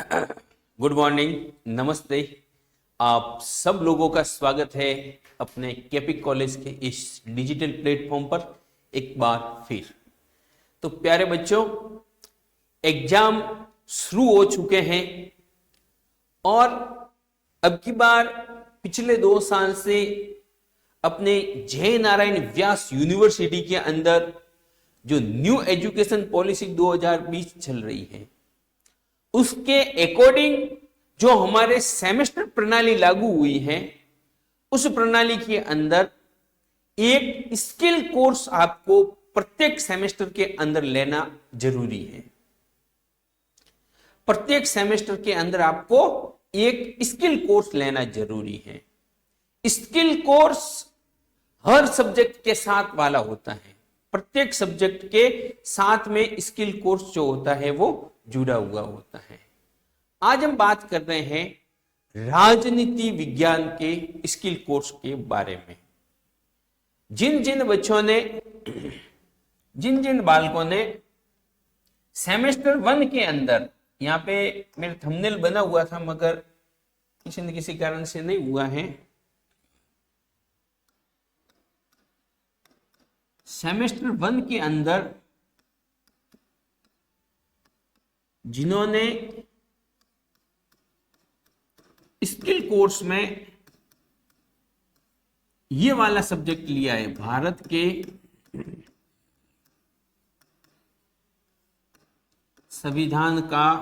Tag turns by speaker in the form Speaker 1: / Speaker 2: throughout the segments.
Speaker 1: Good morning, नमस्ते। आप सब लोगों का स्वागत है अपने केपिक कॉलेज के इस डिजिटल प्लेटफॉर्म पर एक बार फिर। तो प्यारे बच्चों, एग्जाम शुरू हो चुके हैं और अब की बार पिछले 2 साल से अपने जय नारायण व्यास यूनिवर्सिटी के अंदर जो न्यू एजुकेशन पॉलिसी 2020 चल रही है, उसके अकॉर्डिंग जो हमारे सेमेस्टर प्रणाली लागू हुई है, उस प्रणाली के अंदर एक स्किल कोर्स आपको प्रत्येक सेमेस्टर के अंदर लेना जरूरी है। प्रत्येक सेमेस्टर के अंदर आपको एक स्किल कोर्स लेना जरूरी है। स्किल कोर्स हर सब्जेक्ट के साथ वाला होता है। प्रत्येक सब्जेक्ट के साथ में स्किल कोर्स जो होता है वो जुड़ा हुआ होता है। आज हम बात कर रहे हैं राजनीति विज्ञान के स्किल कोर्स के बारे में। जिन जिन बालकों ने सेमेस्टर 1 के अंदर, यहाँ पे मेरा थंबनेल बना हुआ था मगर किसी न किसी कारण से नहीं हुआ है, सेमेस्टर 1 के अंदर जिन्होंने स्किल कोर्स में ये वाला सब्जेक्ट लिया है, भारत के संविधान का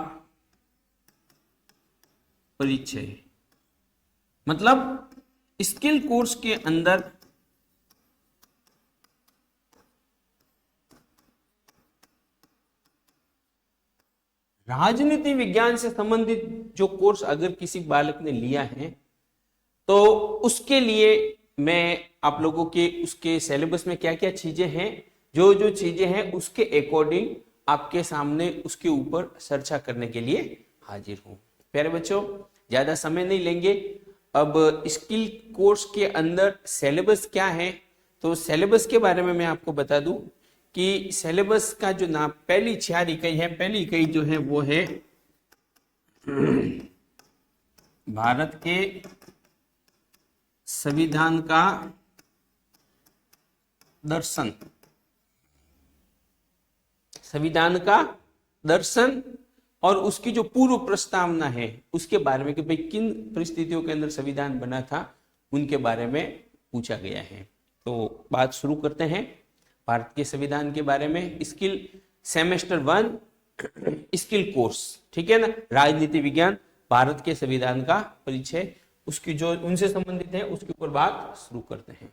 Speaker 1: परिचय, मतलब स्किल कोर्स के अंदर राजनीति विज्ञान से संबंधित जो कोर्स अगर किसी बालक ने लिया है तो उसके लिए मैं आप लोगों के उसके सिलेबस में क्या क्या चीजें हैं, जो जो चीजें हैं उसके अकॉर्डिंग आपके सामने उसके ऊपर चर्चा करने के लिए हाजिर हूं। प्यारे बच्चों, ज्यादा समय नहीं लेंगे। अब स्किल कोर्स के अंदर सिलेबस क्या है, तो सिलेबस के बारे में मैं आपको बता दूं कि सिलेबस का जो नाम पहली 4 इकाई है, पहली इकाई जो है वो है भारत के संविधान का दर्शन। संविधान का दर्शन और उसकी जो पूर्व प्रस्तावना है उसके बारे में कि भाई किन परिस्थितियों के अंदर संविधान बना था, उनके बारे में पूछा गया है। तो बात शुरू करते हैं भारत के संविधान के बारे में। स्किल सेमेस्टर 1 स्किल कोर्स, ठीक है ना, राजनीति विज्ञान, भारत के संविधान का परिचय, उसकी जो उनसे संबंधित है उसके ऊपर बात शुरू करते हैं।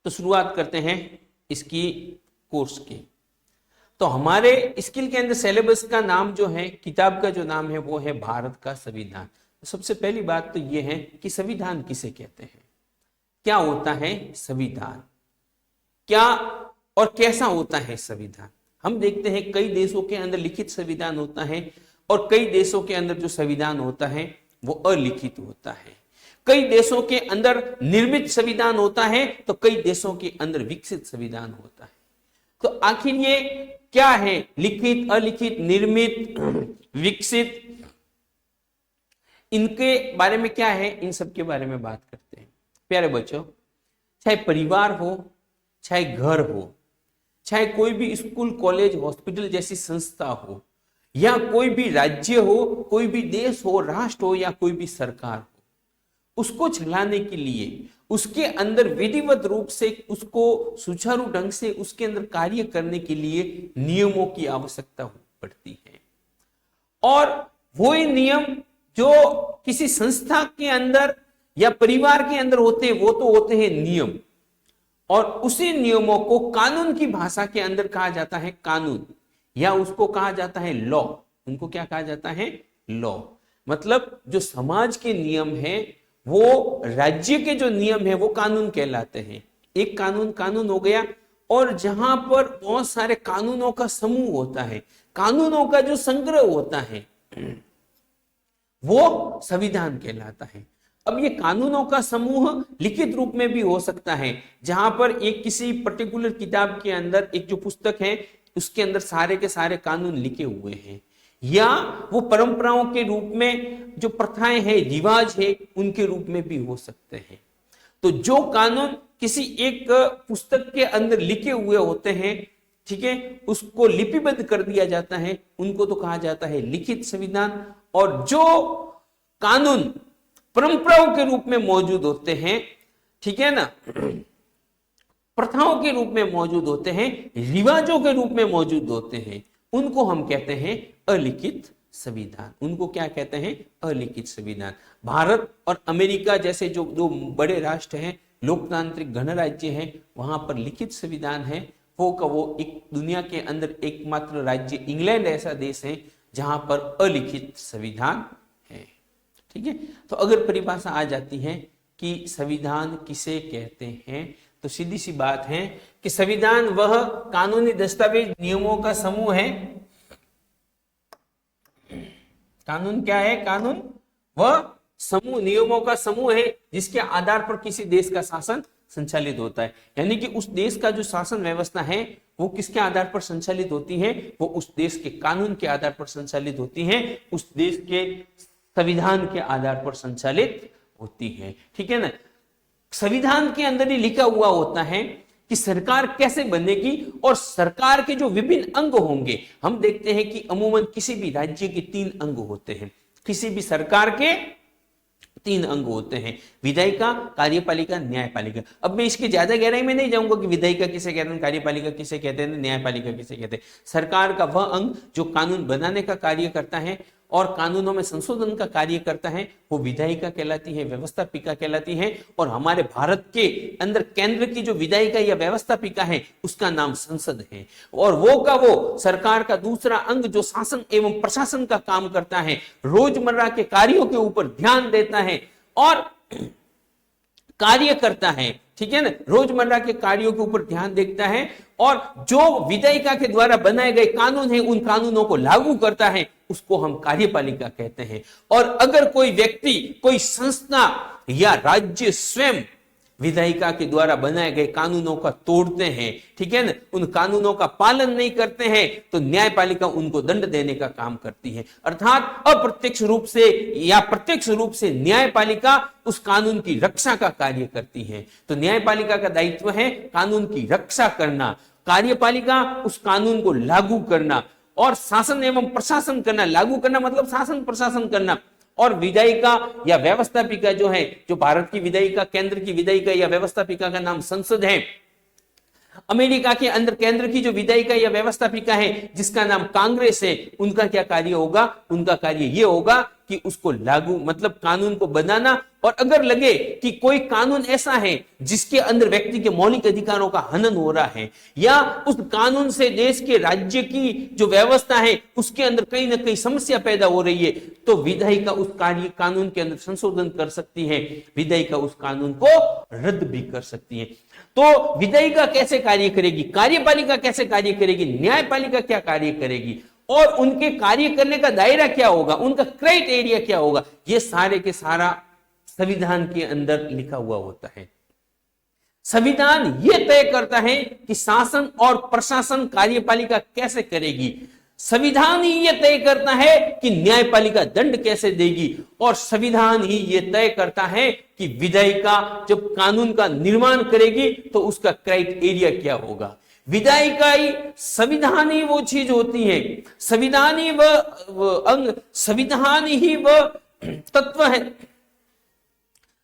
Speaker 1: तो शुरुआत करते हैं इसकी कोर्स की। तो हमारे स्किल के अंदर सिलेबस का नाम जो है, किताब का जो नाम है वो है भारत का संविधान। तो सबसे पहली बात तो ये है कि संविधान किसे कहते हैं, क्या होता है संविधान, क्या और कैसा होता है संविधान। हम देखते हैं कई देशों के अंदर लिखित संविधान होता है और कई देशों के अंदर जो संविधान होता है वो अलिखित होता है। कई देशों के अंदर निर्मित संविधान होता है तो कई देशों के अंदर विकसित संविधान होता है। तो आखिर ये क्या है, लिखित, अलिखित, निर्मित, विकसित, इनके बारे में क्या है, इन सब के बारे में बात करते हैं। प्यारे बच्चों, चाहे परिवार हो, चाहे घर हो, चाहे कोई भी स्कूल, कॉलेज, हॉस्पिटल जैसी संस्था हो, या कोई भी राज्य हो, कोई भी देश हो, राष्ट्र हो, या कोई भी सरकार हो, उसको चलाने के लिए उसके अंदर विधिवत रूप से उसको सुचारू ढंग से उसके अंदर कार्य करने के लिए नियमों की आवश्यकता पड़ती है। और वो नियम जो किसी संस्था के अंदर या परिवार के अंदर होते हैं वो तो होते हैं नियम, और उसी नियमों को कानून की भाषा के अंदर कहा जाता है कानून, या उसको कहा जाता है लॉ। उनको क्या कहा जाता है, लॉ। मतलब जो समाज के नियम है, वो राज्य के जो नियम है वो कानून कहलाते हैं। एक कानून हो गया, और जहां पर बहुत सारे कानूनों का समूह होता है, कानूनों का जो संग्रह होता है वो संविधान कहलाता है। अब ये कानूनों का समूह लिखित रूप में भी हो सकता है, जहां पर एक किसी पर्टिकुलर किताब के अंदर एक जो पुस्तक है उसके अंदर सारे के सारे कानून लिखे हुए हैं, या वो परंपराओं के रूप में जो प्रथाएं हैं, रिवाज है, उनके रूप में भी हो सकते हैं। तो जो कानून किसी एक पुस्तक के अंदर लिखे हुए होते हैं, ठीक है, उसको लिपिबद्ध कर दिया जाता है, उनको तो कहा जाता है लिखित संविधान। और जो कानून परंपराओं के रूप में मौजूद होते हैं, ठीक है ना, प्रथाओं के रूप में मौजूद होते हैं, रिवाजों के रूप में मौजूद होते हैं, उनको हम कहते हैं अलिखित संविधान। उनको क्या कहते हैं? अलिखित संविधान। भारत और अमेरिका जैसे जो दो बड़े राष्ट्र हैं, लोकतांत्रिक गणराज्य हैं, वहां पर लिखित संविधान है। वो एक दुनिया के अंदर एकमात्र राज्य इंग्लैंड ऐसा देश है जहां पर अलिखित संविधान है। ठीक है, तो अगर परिभाषा आ जाती है कि संविधान किसे कहते हैं, तो सीधी सी बात है कि संविधान वह कानूनी दस्तावेज नियमों का समूह है। कानून क्या है? कानून वह समूह, नियमों का समूह है जिसके आधार पर किसी देश का शासन संचालित होता है। यानी कि उस देश का जो शासन व्यवस्था है वो किसके आधार पर संचालित होती है? वो उस देश के कानून के आधार पर संचालित होती है, उस देश के संविधान के आधार पर संचालित होती है। ठीक है ना, संविधान के अंदर ही लिखा हुआ होता है कि सरकार कैसे बनेगी और सरकार के जो विभिन्न अंग होंगे। हम देखते हैं कि अमूमन किसी भी राज्य के 3 अंग होते हैं, किसी भी सरकार के 3 अंग होते हैं, विधायिका, कार्यपालिका, न्यायपालिका। अब मैं इसकी ज्यादा गहराई में नहीं जाऊंगा कि विधायिका किसे कहते हैं, कार्यपालिका किसे कहते हैं, न्यायपालिका किसे कहते हैं। सरकार का वह अंग जो कानून बनाने का कार्य करता है और कानूनों में संशोधन का कार्य करता है, वो विधायिका कहलाती है, व्यवस्थापिका कहलाती है। और हमारे भारत के अंदर केंद्र की जो विधायिका या व्यवस्थापिका है उसका नाम संसद है। और वो सरकार का दूसरा अंग जो शासन एवं प्रशासन का काम करता है, रोजमर्रा के कार्यों के ऊपर ध्यान देता है और कार्य करता है। ठीक है ना, रोजमर्रा के कार्यों के ऊपर ध्यान देता है और जो विधायिका के द्वारा बनाए गए कानून हैं उन कानूनों को लागू करता है, उसको हम कार्यपालिका कहते हैं। और अगर कोई व्यक्ति, कोई संस्था या राज्य स्वयं विधायिका के द्वारा बनाए गए कानूनों का तोड़ते हैं, ठीक है ना, उन कानूनों का पालन नहीं करते हैं, तो न्यायपालिका उनको दंड देने का काम करती है। अर्थात अप्रत्यक्ष रूप से या प्रत्यक्ष रूप से न्यायपालिका उस कानून की रक्षा का कार्य करती है। तो न्यायपालिका का दायित्व है कानून की रक्षा करना, कार्यपालिका उस कानून को लागू करना और शासन एवं प्रशासन करना। लागू करना मतलब शासन प्रशासन करना। और विधायिका या व्यवस्थापिका जो है, जो भारत की विधायिका, केंद्र की विधायिका या व्यवस्थापिका का नाम संसद है। अमेरिका के अंदर केंद्र की जो विधायिका या व्यवस्थापिका है जिसका नाम कांग्रेस है, उनका क्या कार्य होगा? उनका कार्य यह होगा कि उसको लागू मतलब कानून को बनाना। और अगर लगे कि कोई कानून ऐसा है जिसके अंदर व्यक्ति के मौलिक अधिकारों का हनन हो रहा है या उस कानून से देश के राज्य की जो व्यवस्था है उसके अंदर कहीं ना कहीं समस्या पैदा हो रही है, तो विधायिका उस कार्य कानून के अंदर संशोधन कर सकती है, विधायिका उस कानून को रद्द भी कर सकती है। तो विधायिका कैसे कार्य करेगी, कार्यपालिका कैसे कार्य करेगी, न्यायपालिका क्या कार्य करेगी और उनके कार्य करने का दायरा क्या होगा, उनका क्राइटेरिया क्या होगा, ये सारे के सारा संविधान के अंदर लिखा हुआ होता है। संविधान यह तय करता है कि शासन और प्रशासन कार्यपालिका कैसे करेगी। संविधान ही यह तय करता है कि न्यायपालिका दंड कैसे देगी और संविधान ही यह तय करता है कि विधायिका जब कानून का निर्माण करेगी तो उसका क्राइटेरिया क्या होगा। विधायिका ही, संविधान ही वो चीज होती है, संविधान ही वह अंग, संविधान ही वह तत्व है,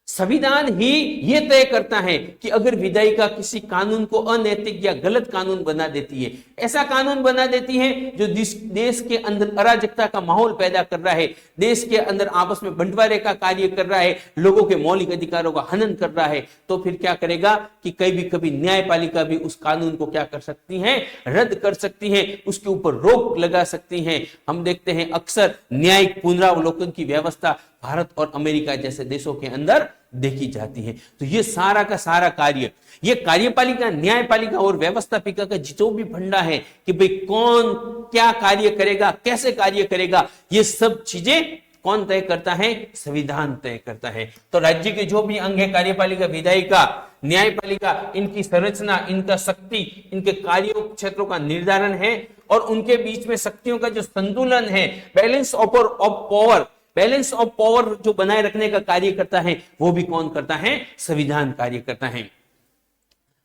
Speaker 1: संविधान ही यह तय करता है कि अगर विधायिका किसी कानून को अनैतिक या गलत कानून बना देती है, ऐसा कानून बना देती है जो देश के अंदर अराजकता का माहौल पैदा कर रहा है, देश के अंदर आपस में बंटवारे का कार्य कर रहा है, लोगों के मौलिक अधिकारों का हनन कर रहा है, तो फिर क्या करेगा कि कभी न्यायपालिका भी उस कानून को क्या कर सकती है? रद्द कर सकती है, उसके ऊपर रोक लगा सकती है। हम देखते हैं अक्सर न्यायिक पुनरावलोकन की व्यवस्था भारत और अमेरिका जैसे देशों के अंदर देखी जाती है। तो ये सारा का सारा कार्य, ये कार्यपालिका, न्यायपालिका और व्यवस्थापिका का जो भी फंडा है कि भाई कौन क्या कार्य करेगा, कैसे कार्य करेगा, ये सब चीजें कौन तय करता है? संविधान तय करता है। तो राज्य के जो भी अंग है, कार्यपालिका, विधायिका, न्यायपालिका, इनकी संरचना, इनका शक्ति, इनके कार्य क्षेत्रों का निर्धारण है और उनके बीच में शक्तियों का जो संतुलन है, balance of power, balance of power जो बनाए रखने का कार्य करता है, वो भी कौन करता है? संविधान कार्य करता है।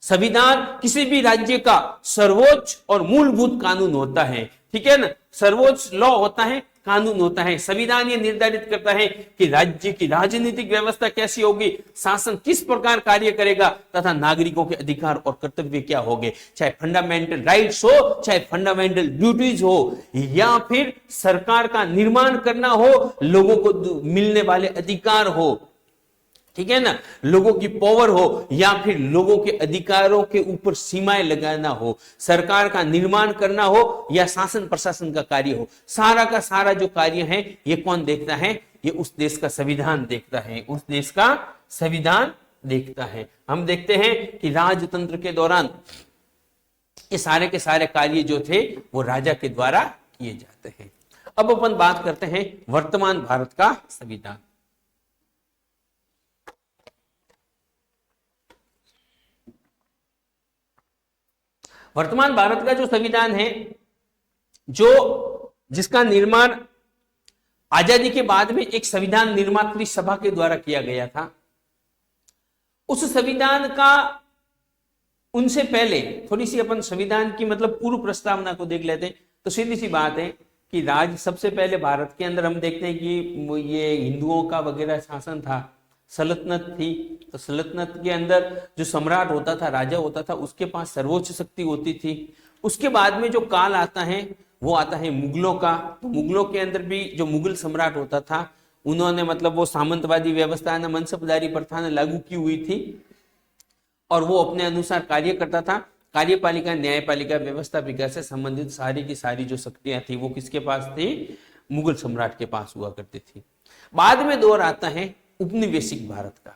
Speaker 1: संविधान किसी भी राज्य का सर्वोच्च और मूलभूत कानून होता है, ठीक है ना, सर्वोच्च लॉ होता है, कानून होता है। संविधान ये निर्धारित करता है कि राज्य की राजनीतिक व्यवस्था कैसी होगी, शासन किस प्रकार कार्य करेगा तथा नागरिकों के अधिकार और कर्तव्य क्या होंगे, चाहे फंडामेंटल राइट्स हो, चाहे फंडामेंटल ड्यूटीज हो, या फिर सरकार का निर्माण करना हो, लोगों को मिलने वाले अधिकार हो, ठीक है ना, लोगों की पावर हो, या फिर लोगों के अधिकारों के ऊपर सीमाएं लगाना हो, सरकार का निर्माण करना हो, या शासन प्रशासन का कार्य हो, सारा का सारा जो कार्य है ये कौन देखता है? ये उस देश का संविधान देखता है, उस देश का संविधान देखता है। हम देखते हैं कि राजतंत्र के दौरान ये सारे के सारे कार्य जो थे वो राजा के द्वारा किए जाते हैं। अब अपन बात करते हैं वर्तमान भारत का संविधान। वर्तमान भारत का जो संविधान है, जो जिसका निर्माण आजादी के बाद में एक संविधान निर्मात्री सभा के द्वारा किया गया था, उस संविधान का उनसे पहले थोड़ी सी अपन संविधान की मतलब पूर्व प्रस्तावना को देख लेते हैं। तो सीधी सी बात है कि राज सबसे पहले भारत के अंदर हम देखते हैं कि ये हिंदुओं का वगैरह शासन था, सल्तनत थी। तो सल्तनत के अंदर जो सम्राट होता था, राजा होता था, उसके पास सर्वोच्च शक्ति होती थी। उसके बाद में जो काल आता है वो आता है मुगलों का। तो मुगलों के अंदर भी जो मुगल सम्राट होता था, उन्होंने मतलब वो सामंतवादी व्यवस्था ना मनसबदारी प्रथा ने लागू की हुई थी और वो अपने अनुसार कार्य करता था। कार्यपालिका, न्यायपालिका, व्यवस्था विकास से संबंधित सारी की सारी जो शक्तियां थी वो किसके पास थी? मुगल सम्राट के पास हुआ करती थी। बाद में दौर आता है उपनिवेशिक भारत का।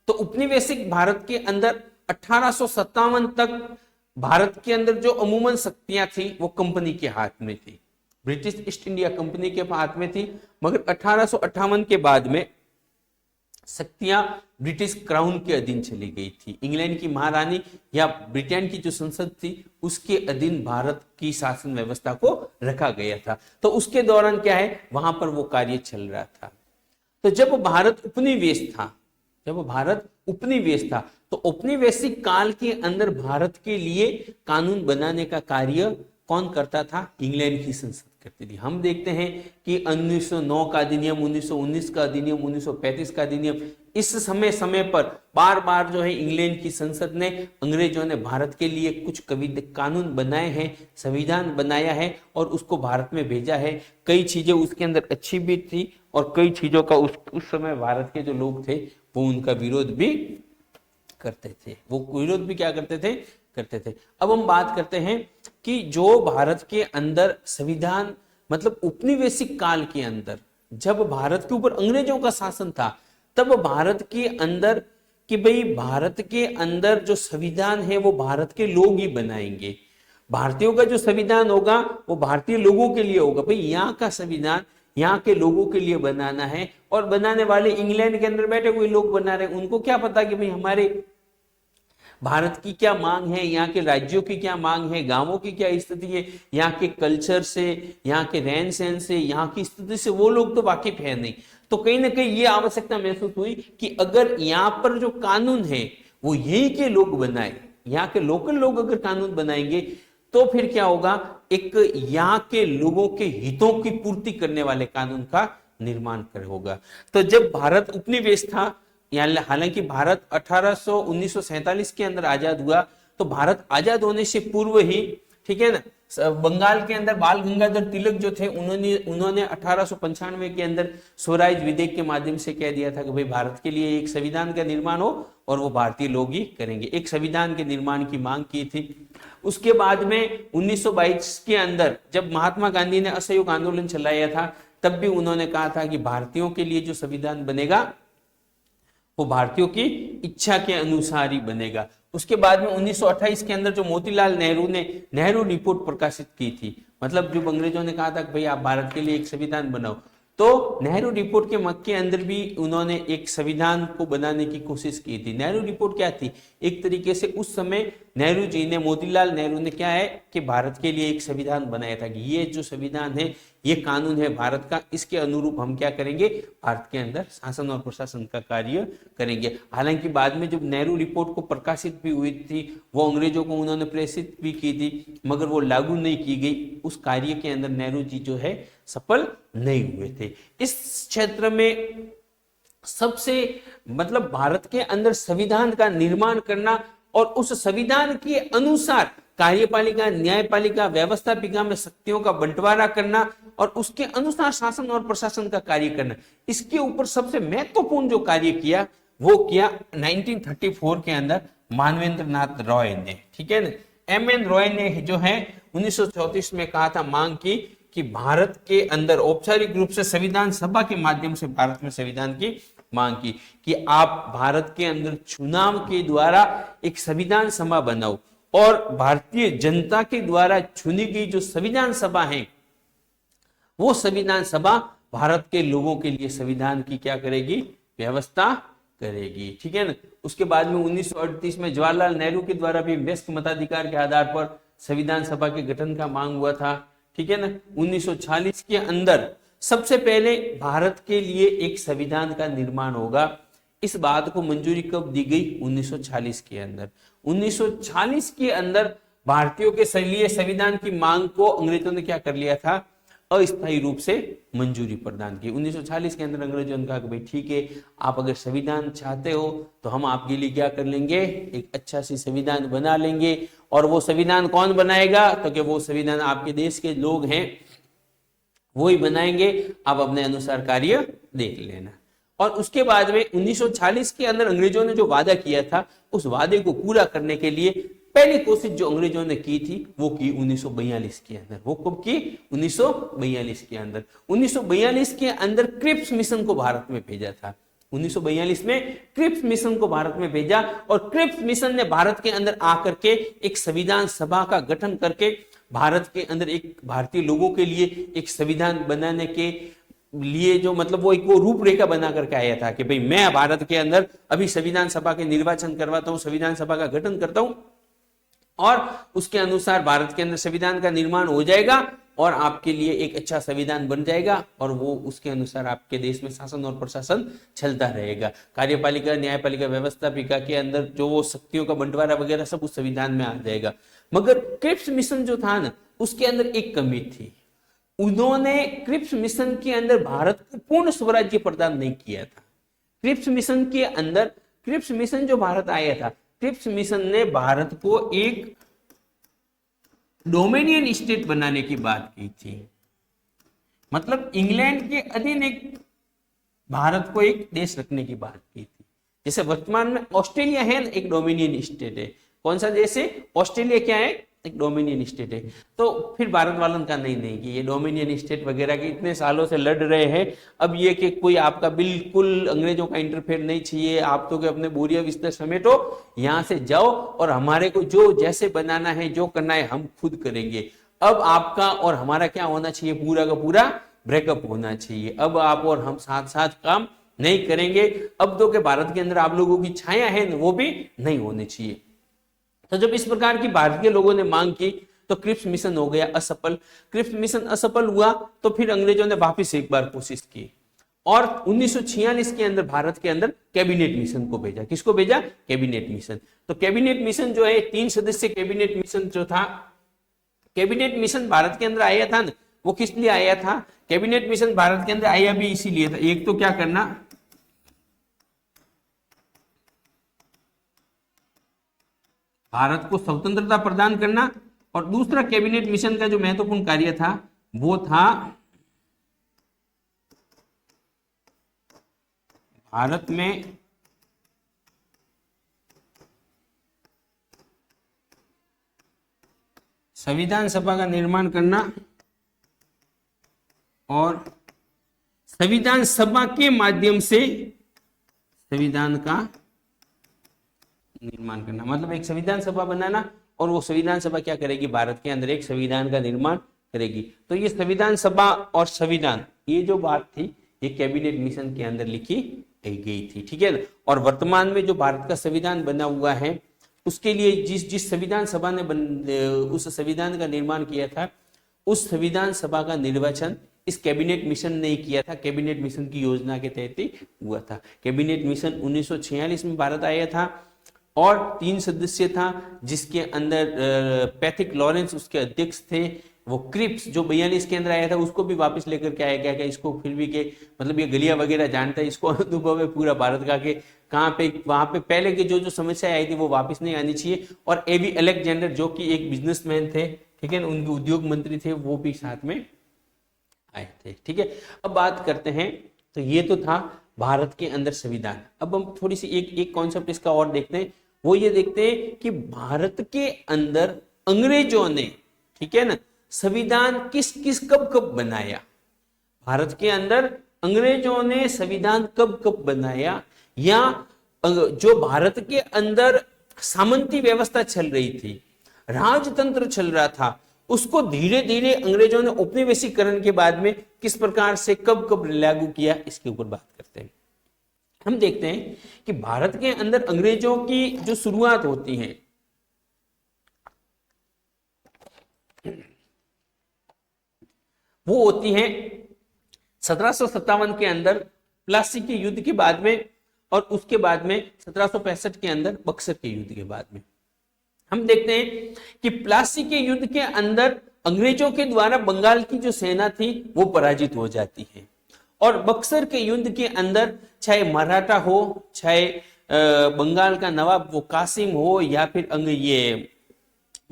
Speaker 1: तो उपनिवेशिक भारत के अंदर 1857 तक भारत के अंदर जो अमूमन शक्तियां थी वो कंपनी के हाथ में थी, ब्रिटिश ईस्ट इंडिया कंपनी के हाथ में थी। मगर 1858 के बाद में शक्तियां ब्रिटिश क्राउन के अधीन चली गई थी। इंग्लैंड की महारानी या ब्रिटेन की जो संसद थी उसके अधीन भारत की शासन व्यवस्था को रखा गया था। तो उसके दौरान क्या है, वहां पर वो कार्य चल रहा था। तो जब भारत उपनिवेश था, तो औपनिवेशिक काल के अंदर भारत के लिए कानून बनाने का कार्य कौन करता था? इंग्लैंड की संसद करती थी। हम देखते हैं कि 1909 का अधिनियम, 1919 का अधिनियम, 1935 का अधिनियम, इस समय पर बार बार जो है इंग्लैंड की संसद ने, अंग्रेजों ने भारत के लिए कुछ कानून बनाए हैं, संविधान बनाया है और उसको भारत में भेजा है। कई चीजें उसके अंदर अच्छी भी थी और कई चीजों का उस समय भारत के जो लोग थे वो उनका विरोध भी करते थे। अब हम बात करते हैं कि जो भारत के अंदर संविधान मतलब उपनिवेशिक काल के अंदर जब भारत के ऊपर अंग्रेजों का शासन था, तब भारत के अंदर कि भाई भारत के अंदर जो संविधान है वो भारत के लोग ही बनाएंगे। भारतीयों का जो संविधान होगा वो भारतीय लोगों के लिए होगा। भाई यहाँ का संविधान यहाँ के लोगों के लिए बनाना है और बनाने वाले इंग्लैंड के अंदर बैठे हुए लोग बना रहे हैं। उनको क्या पता कि भाई हमारे भारत की क्या मांग है, यहाँ के राज्यों की क्या मांग है, गांवों की क्या स्थिति है, यहाँ के कल्चर से, यहाँ के रहन सहन से, यहाँ की स्थिति से वो लोग तो वाकिफ है नहीं। तो कहीं ना कहीं ये आवश्यकता महसूस हुई कि अगर यहाँ पर जो कानून है वो यही के लोग बनाए, यहाँ के लोकल लोग अगर कानून बनाएंगे तो फिर क्या होगा, एक यहाँ के लोगों के हितों की पूर्ति करने वाले कानून का निर्माण होगा। तो जब भारत उपनिवेश था, हालांकि भारत 1947 के अंदर आजाद हुआ, तो भारत आजाद होने से पूर्व ही, ठीक है ना, बंगाल के अंदर बाल गंगाधर तिलक जो थे उन्होंने 1895 के अंदर स्वराज विधेयक के माध्यम से कह दिया था कि भाई भारत के लिए एक संविधान का निर्माण हो और वो भारतीय लोग ही करेंगे। एक संविधान के निर्माण की मांग की थी। उसके बाद में 1922 के अंदर जब महात्मा गांधी ने असहयोग आंदोलन चलाया था, तब भी उन्होंने कहा था कि भारतीयों के लिए जो संविधान बनेगा वो भारतीयों की इच्छा के अनुसार ही बनेगा। उसके बाद में 1928 के अंदर जो मोतीलाल नेहरू ने नेहरू रिपोर्ट प्रकाशित की थी, मतलब जो अंग्रेजों ने कहा था कि भाई आप भारत के लिए एक संविधान बनाओ, तो नेहरू रिपोर्ट के मक के अंदर भी उन्होंने एक संविधान को बनाने की कोशिश की थी। नेहरू रिपोर्ट क्या थी, एक तरीके से उस समय नेहरू जी ने, मोतीलाल नेहरू ने क्या है कि भारत के लिए एक संविधान बनाया था कि ये जो संविधान है, ये कानून है भारत का, इसके अनुरूप हम क्या करेंगे, भारत के अंदर शासन और प्रशासन का कार्य करेंगे। हालांकि बाद में जब नेहरू रिपोर्ट को प्रकाशित भी हुई थी, वो अंग्रेजों को उन्होंने प्रेषित भी की थी, मगर वो लागू नहीं की गई। उस कार्य के अंदर नेहरू जी जो है सफल नहीं हुए थे। इस क्षेत्र में सबसे मतलब भारत के अंदर संविधान का निर्माण करना और उस संविधान के अनुसार कार्यपालिका, न्यायपालिका, व्यवस्थापिका में शक्तियों का बंटवारा करना और उसके अनुसार शासन और प्रशासन का कार्य करना, इसके ऊपर सबसे महत्वपूर्ण जो कार्य किया वो किया 1934 के अंदर मानवेंद्र नाथ रॉय ने। ठीक है ना, एम.एन. रॉय ने जो है 1934 में कहा था, मांग की कि भारत के अंदर औपचारिक रूप से संविधान सभा के माध्यम से भारत में संविधान की मांग की कि आप भारत के अंदर चुनाव के द्वारा एक संविधान सभा बनाओ और भारतीय जनता के द्वारा चुनी गई जो संविधान सभा है, वो संविधान सभा भारत के लोगों के लिए संविधान की क्या करेगी, व्यवस्था करेगी। ठीक है ना। उसके बाद में 1938 में जवाहरलाल नेहरू के द्वारा भी व्यस्क मताधिकार के आधार पर संविधान सभा के गठन का मांग हुआ था। ठीक है ना। 1946 के अंदर सबसे पहले भारत के लिए एक संविधान का निर्माण होगा। इस बात को मंजूरी कब दी गई, 1946 के अंदर। 1946 के अंदर भारतीयों के लिए संविधान की मांग को अंग्रेजों ने क्या कर लिया था, अस्थायी रूप से मंजूरी प्रदान की। 1940 के अंदर अंग्रेजों ने कहा कि भाई ठीक है, आप अगर संविधान चाहते हो तो हम आपके लिए क्या कर लेंगे, एक अच्छा सी संविधान बना लेंगे। और वो संविधान कौन बनाएगा, तो कि वो संविधान आपके देश के लोग हैं वो ही बनाएंगे, आप अपने अनुसार कार्य देख लेना। और उसके बाद में 1940 के अंदर अंग्रेजों ने जो वादा किया था, उस वादे को पूरा करने के लिए पहली कोशिश जो अंग्रेजों ने की थी वो की 1942 के अंदर। वो कब की, 1942 के अंदर। 1942 के अंदर क्रिप्स मिशन को भारत में भेजा था। 1942 में क्रिप्स मिशन को भारत में भेजा और क्रिप्स मिशन ने भारत के अंदर आकर के एक संविधान सभा का गठन करके भारत के अंदर एक भारतीय लोगों के लिए एक संविधान बनाने के लिए जो मतलब वो एक वो रूपरेखा बना करके आया था कि भाई मैं भारत के अंदर अभी संविधान सभा के निर्वाचन करवाता हूं, संविधान सभा का गठन करता हूं और उसके अनुसार भारत के अंदर संविधान का निर्माण हो जाएगा और आपके लिए एक अच्छा संविधान बन जाएगा और वो उसके अनुसार आपके देश में शासन और प्रशासन चलता रहेगा। कार्यपालिका, न्यायपालिका, व्यवस्थापिका के अंदर जो वो शक्तियों का बंटवारा वगैरह सब उस संविधान में आ जाएगा। मगर क्रिप्स मिशन जो था ना, उसके अंदर एक कमी थी। उन्होंने क्रिप्स मिशन के अंदर भारत को पूर्ण स्वराज्य प्रदान नहीं किया था। क्रिप्स मिशन के अंदर, क्रिप्स मिशन जो भारत आया था, क्रिप्स मिशन ने भारत को एक डोमिनियन स्टेट बनाने की बात की थी। मतलब इंग्लैंड के अधीन एक भारत को एक देश रखने की बात की थी। जैसे वर्तमान में ऑस्ट्रेलिया है ना, एक डोमिनियन स्टेट है। कौन सा देश है, ऑस्ट्रेलिया क्या है, एक डोमिनियन स्टेट है। तो फिर भारत वालों का नहीं कि ये डोमिनियन स्टेट वगैरह के इतने सालों से लड़ रहे हैं, अब ये कि कोई आपका बिल्कुल अंग्रेजों का इंटरफेयर नहीं चाहिए, आप तो के अपने बोरिया बिस्तर समेटो, यहाँ से जाओ और हमारे को जो जैसे बनाना है, जो करना है हम खुद करेंगे। अब आपका और हमारा क्या होना चाहिए, पूरा का पूरा ब्रेकअप होना चाहिए। अब आप और हम साथ साथ काम नहीं करेंगे। अब तो के भारत के अंदर आप लोगों की छाया है वो भी नहीं होनी चाहिए। तो जब इस प्रकार की भारतीय लोगों ने मांग की तो क्रिप्स मिशन हो गया असफल। क्रिप्स मिशन असफल हुआ तो फिर अंग्रेजों ने वापस एक बार कोशिश की और 1946 के अंदर भारत के अंदर कैबिनेट मिशन को भेजा। किसको भेजा, कैबिनेट मिशन। तो कैबिनेट मिशन जो है 3 सदस्य कैबिनेट मिशन जो था, कैबिनेट मिशन भारत के अंदर आया था ना, वो किस लिए आया था, कैबिनेट मिशन भारत के अंदर आया भी इसीलिए था, एक तो क्या करना, भारत को स्वतंत्रता प्रदान करना, और दूसरा कैबिनेट मिशन का जो महत्वपूर्ण कार्य था वो था भारत में संविधान सभा का निर्माण करना और संविधान सभा के माध्यम से संविधान का निर्माण करना। मतलब एक संविधान सभा बनाना और वो संविधान सभा क्या करेगी, भारत के अंदर एक संविधान का निर्माण करेगी। तो ये संविधान सभा और संविधान ये जो बात थी ये कैबिनेट मिशन के अंदर लिखी गई थी, ठीक है ना। और वर्तमान में जो भारत का संविधान बना हुआ है उसके लिए जिस संविधान सभा ने उस संविधान का निर्माण किया था, उस संविधान सभा का निर्वाचन इस कैबिनेट मिशन ने किया था। कैबिनेट मिशन की योजना के तहत ही हुआ था। कैबिनेट मिशन 1946 में भारत आया था और 3 सदस्य था, जिसके अंदर पैथिक लॉरेंस उसके अध्यक्ष थे। वो क्रिप्स जो 42 के अंदर आया था उसको भी वापस लेकर के आया गया कि इसको फिर भी के मतलब ये गलियां वगैरह जानता है, इसको अनुभव है पूरा भारत का कि कहाँ पे वहां पे पहले की जो समस्या आई थी वो वापस नहीं आनी चाहिए। और एबी अलेक्जेंडर जो कि एक बिजनेसमैन थे, ठीक है, उनके उद्योग मंत्री थे, वो भी साथ में आए थे, ठीक है। अब बात करते हैं, तो ये तो था भारत के अंदर संविधान। अब हम थोड़ी सी एक कॉन्सेप्ट इसका और देखते हैं, वो ये देखते हैं कि भारत के अंदर अंग्रेजों ने, ठीक है ना, संविधान किस किस कब कब बनाया। भारत के अंदर अंग्रेजों ने संविधान कब कब बनाया, या जो भारत के अंदर सामंती व्यवस्था चल रही थी, राजतंत्र चल रहा था, उसको धीरे धीरे अंग्रेजों ने औपनिवेशीकरण के बाद में किस प्रकार से कब कब लागू किया, इसके ऊपर बात करते हैं। हम देखते हैं कि भारत के अंदर अंग्रेजों की जो शुरुआत होती है वो होती है 1757 के अंदर प्लासी के युद्ध के बाद में, और उसके बाद में 1765 के अंदर बक्सर के युद्ध के बाद में। हम देखते हैं कि प्लासी के युद्ध के अंदर अंग्रेजों के द्वारा बंगाल की जो सेना थी वो पराजित हो जाती है, और बक्सर के युद्ध के अंदर चाहे मराठा हो, चाहे बंगाल का नवाब वो कासिम हो, या फिर ये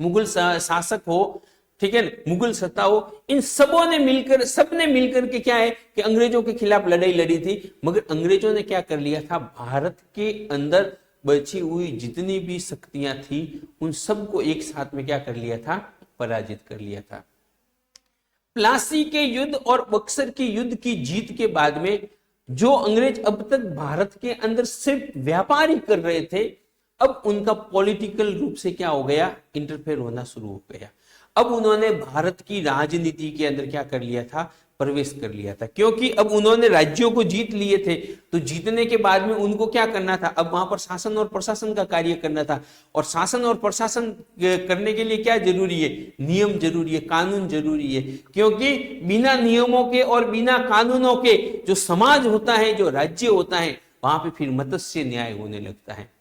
Speaker 1: मुगल शासक हो, ठीक है, मुगल सत्ता हो, इन सबने मिलकर के क्या है कि अंग्रेजों के खिलाफ लड़ाई लड़ी थी। मगर अंग्रेजों ने क्या कर लिया था, भारत के अंदर बची हुई जितनी भी शक्तियां थी उन सबको एक साथ में क्या कर लिया था, पराजित कर लिया था। प्लासी के युद्ध और बक्सर के युद्ध की जीत के बाद में जो अंग्रेज अब तक भारत के अंदर सिर्फ व्यापार ही कर रहे थे, अब उनका पॉलिटिकल रूप से क्या हो गया, इंटरफेयर होना शुरू हो गया। अब उन्होंने भारत की राजनीति के अंदर क्या कर लिया था, प्रवेश कर लिया था, क्योंकि अब उन्होंने राज्यों को जीत लिए थे। तो जीतने के बाद में उनको क्या करना था, अब वहां पर शासन और प्रशासन का कार्य करना था। और शासन और प्रशासन करने के लिए क्या जरूरी है, नियम जरूरी है, कानून जरूरी है, क्योंकि बिना नियमों के और बिना कानूनों के जो समाज होता है, जो राज्य होता है, वहां पे फिर मत्स्य न्याय होने लगता है।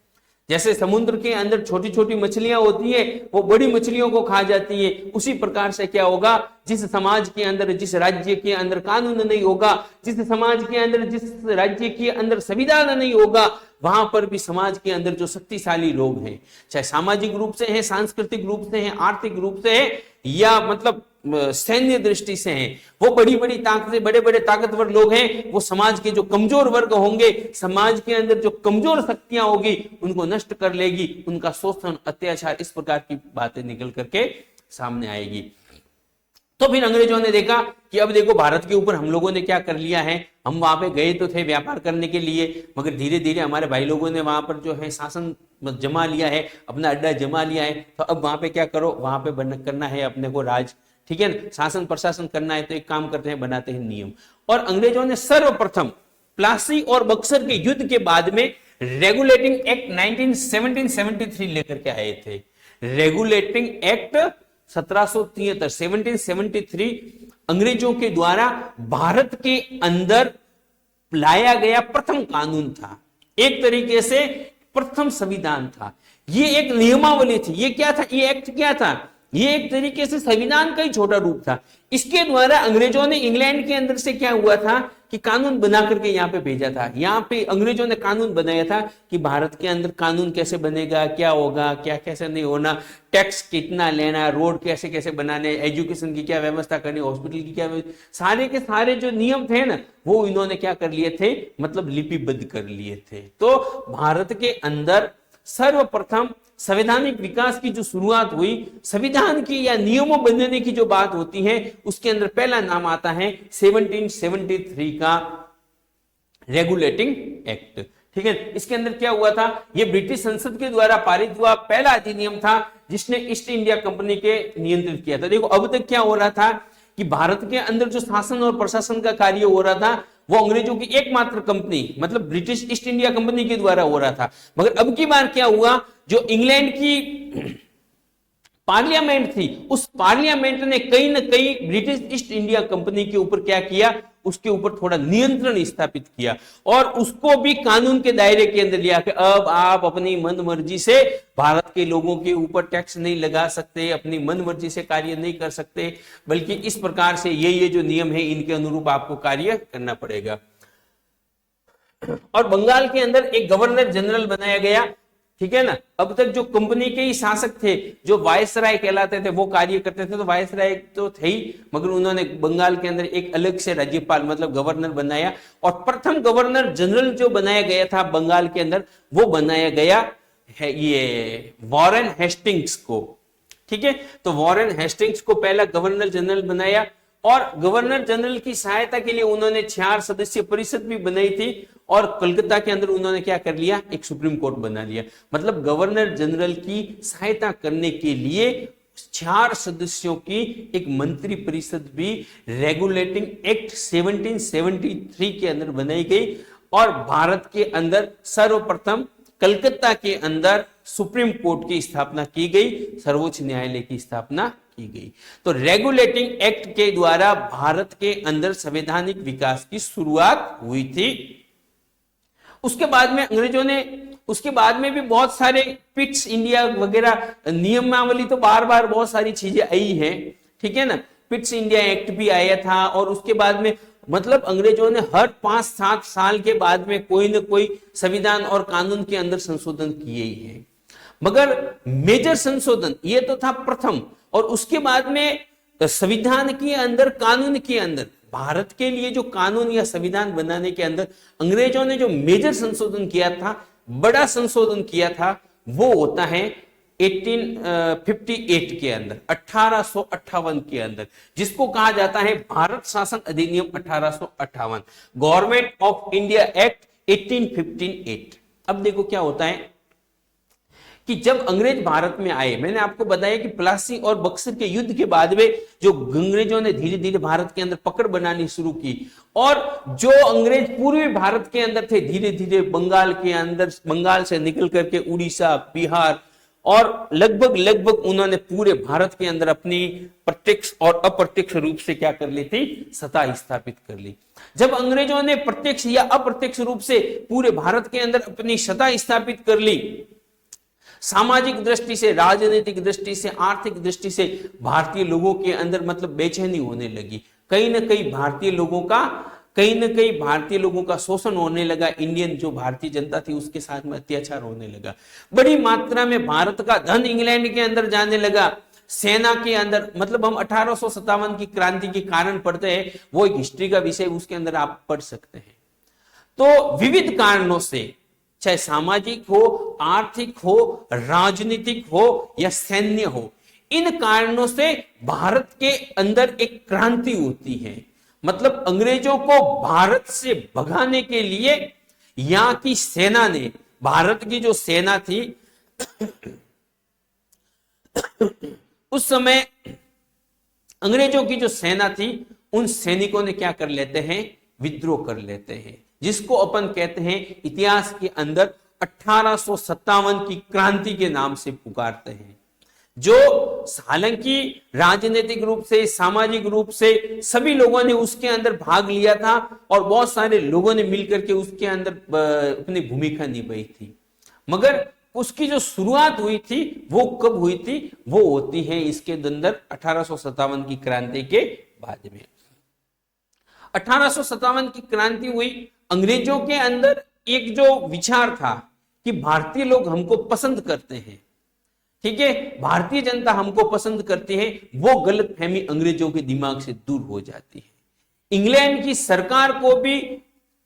Speaker 1: जैसे समुद्र के अंदर छोटी छोटी मछलियां होती है, वो बड़ी मछलियों को खा जाती है, उसी प्रकार से क्या होगा, जिस समाज के अंदर, जिस राज्य के अंदर कानून नहीं होगा, जिस समाज के अंदर, जिस राज्य के अंदर संविधान नहीं होगा, वहां पर भी समाज के अंदर जो शक्तिशाली लोग हैं, चाहे सामाजिक रूप से हैं, सांस्कृतिक रूप से हैं, आर्थिक रूप से हैं, या मतलब सैन्य दृष्टि से हैं, वो बड़ी बड़ी ताकतें, बड़े बड़े ताकतवर लोग हैं, वो समाज के जो कमजोर वर्ग होंगे, समाज के अंदर जो कमजोर शक्तियां होगी, उनको नष्ट कर लेगी, उनका शोषण, अत्याचार, इस प्रकार की बातें निकल करके सामने आएगी। तो फिर अंग्रेजों ने देखा कि अब देखो भारत के ऊपर हम लोगों ने क्या कर लिया है, हम वहां पे गए तो थे व्यापार करने के लिए, मगर धीरे धीरे हमारे भाई लोगों ने वहां पर जो है शासन जमा लिया है, अपना अड्डा जमा लिया है, तो अब वहां पे क्या करो, वहां पे करना है अपने को राज, ठीक है ना, शासन प्रशासन करना है, तो एक काम करते हैं, बनाते हैं नियम। और अंग्रेजों ने सर्वप्रथम प्लासी और बक्सर के युद्ध के बाद में रेगुलेटिंग एक्ट 1773 लेकर के आए थे। रेगुलेटिंग एक्ट 1773 अंग्रेजों के द्वारा भारत के अंदर लाया गया प्रथम कानून था, एक तरीके से प्रथम संविधान था। ये एक नियमावली थी। ये क्या था, ये एक्ट क्या था, ये एक तरीके से संविधान का ही छोटा रूप था। इसके द्वारा अंग्रेजों ने इंग्लैंड के अंदर से क्या हुआ था कि कानून बना करके यहाँ पे भेजा था। यहाँ पे अंग्रेजों ने कानून बनाया था कि भारत के अंदर कानून कैसे बनेगा, क्या होगा, क्या कैसे नहीं होना, टैक्स कितना लेना, रोड कैसे कैसे बनाने, एजुकेशन की क्या व्यवस्था करनी, हॉस्पिटल की क्या व्यवस्था, सारे के सारे जो नियम थे ना, वो इन्होंने क्या कर लिए थे, मतलब लिपिबद्ध कर लिए थे। तो भारत के अंदर सर्वप्रथम संवैधानिक विकास की जो शुरुआत हुई, संविधान की या नियमों बनने की जो बात होती है, उसके अंदर पहला नाम आता है 1773 का रेगुलेटिंग एक्ट, ठीक है। इसके अंदर क्या हुआ था, ये ब्रिटिश संसद के द्वारा पारित हुआ पहला अधिनियम था जिसने ईस्ट इंडिया कंपनी के नियंत्रित किया था। देखो अब तक क्या हो रहा था कि भारत के अंदर जो शासन और प्रशासन का कार्य हो रहा था वो अंग्रेजों की एकमात्र कंपनी मतलब ब्रिटिश ईस्ट इंडिया कंपनी के द्वारा हो रहा था। मगर अब की बार क्या हुआ, जो इंग्लैंड की पार्लियामेंट थी, उस पार्लियामेंट ने कहीं ना कहीं ब्रिटिश ईस्ट इंडिया कंपनी के ऊपर क्या किया, उसके ऊपर थोड़ा नियंत्रण स्थापित किया और उसको भी कानून के दायरे के अंदर लिया कि अब आप अपनी मन मर्जी से भारत के लोगों के ऊपर टैक्स नहीं लगा सकते, अपनी मन मर्जी से कार्य नहीं कर सकते, बल्कि इस प्रकार से ये जो नियम है इनके अनुरूप आपको कार्य करना पड़ेगा। और बंगाल के अंदर एक गवर्नर जनरल बनाया गया, ठीक है ना। अब तक जो कंपनी के ही शासक थे, जो वायसराय कहलाते थे, वो कार्य करते थे, तो वायसराय तो थे ही, मगर उन्होंने बंगाल के अंदर एक अलग से राज्यपाल मतलब गवर्नर बनाया और प्रथम गवर्नर जनरल जो बनाया गया था बंगाल के अंदर, वो बनाया गया है ये वॉरेन हेस्टिंग्स को, ठीक है। तो वॉरेन हेस्टिंग्स को पहला गवर्नर जनरल बनाया और गवर्नर जनरल की सहायता के लिए उन्होंने 4 सदस्यीय परिषद भी बनाई थी और कलकत्ता के अंदर उन्होंने क्या कर लिया, एक सुप्रीम कोर्ट बना लिया। मतलब गवर्नर जनरल की सहायता करने के लिए 4 सदस्यों की एक मंत्री परिषद भी रेगुलेटिंग एक्ट 1773 के अंदर बनाई गई और भारत के अंदर सर्वप्रथम कलकत्ता के अंदर सुप्रीम कोर्ट की स्थापना की गई, सर्वोच्च न्यायालय की स्थापना की गई। तो रेगुलेटिंग एक्ट के द्वारा भारत के अंदर संवैधानिक विकास की शुरुआत हुई थी। उसके बाद में अंग्रेजों ने, उसके बाद में भी बहुत सारे पिट्स इंडिया वगैरह नियमावली, तो बार बार बहुत सारी चीजें आई हैं, ठीक है ना। पिट्स इंडिया एक्ट भी आया था और उसके बाद में मतलब अंग्रेजों ने हर 5-7 साल के बाद में कोई ना कोई संविधान और कानून के अंदर संशोधन किए ही हैं। मगर मेजर संशोधन ये तो था प्रथम, और उसके बाद में संविधान के अंदर, कानून के अंदर, भारत के लिए जो कानून या संविधान बनाने के अंदर अंग्रेजों ने जो मेजर संशोधन किया था, बड़ा संशोधन किया था, वो होता है 1858 के अंदर, 1858 के अंदर, जिसको कहा जाता है भारत शासन अधिनियम 1858, गवर्नमेंट ऑफ इंडिया एक्ट 1858। अब देखो क्या होता है कि जब अंग्रेज भारत में आए, मैंने आपको बताया कि प्लासी और बक्सर के युद्ध के बाद में जो अंग्रेजों ने धीरे धीरे भारत के अंदर पकड़ बनानी शुरू की और जो अंग्रेज पूर्वी भारत के अंदर थे, धीरे धीरे बंगाल के अंदर, बंगाल से निकल करके उड़ीसा, बिहार और लगभग उन्होंने पूरे भारत के अंदर अपनी प्रत्यक्ष और अप्रत्यक्ष रूप से क्या कर ली थी, सत्ता स्थापित कर ली। जब अंग्रेजों ने प्रत्यक्ष या अप्रत्यक्ष रूप से पूरे भारत के अंदर अपनी सत्ता स्थापित कर ली, सामाजिक दृष्टि से, राजनीतिक दृष्टि से, आर्थिक दृष्टि से भारतीय लोगों के अंदर मतलब बेचैनी होने लगी। कहीं ना कहीं भारतीय लोगों का शोषण होने लगा, इंडियन जो भारतीय जनता थी उसके साथ में अत्याचार होने लगा, बड़ी मात्रा में भारत का धन इंग्लैंड के अंदर जाने लगा, सेना के अंदर। मतलब हम 1857 की क्रांति के कारण पढ़ते हैं, वो एक हिस्ट्री का विषय, उसके अंदर आप पढ़ सकते हैं। तो विविध कारणों से, चाहे सामाजिक हो, आर्थिक हो, राजनीतिक हो या सैन्य हो, इन कारणों से भारत के अंदर एक क्रांति होती है। मतलब अंग्रेजों को भारत से भगाने के लिए यहां की सेना ने, भारत की जो सेना थी उस समय अंग्रेजों की जो सेना थी, उन सैनिकों ने क्या कर लेते हैं, विद्रोह कर लेते हैं, जिसको अपन कहते हैं इतिहास के अंदर 1857 की क्रांति के नाम से पुकारते हैं। जो हालांकि राजनीतिक रूप से, सामाजिक रूप से सभी लोगों ने उसके अंदर भाग लिया था और बहुत सारे लोगों ने मिलकर के उसके अंदर अपनी भूमिका निभाई थी, मगर उसकी जो शुरुआत हुई थी वो कब हुई थी, वो होती है इसके अंदर 1857 की क्रांति के बाद में। 1857 की क्रांति हुई, अंग्रेजों के अंदर एक जो विचार था कि भारतीय लोग हमको पसंद करते हैं, ठीक है, भारतीय जनता हमको पसंद करती है, वो गलतफहमी अंग्रेजों के दिमाग से दूर हो जाती है। इंग्लैंड की सरकार को भी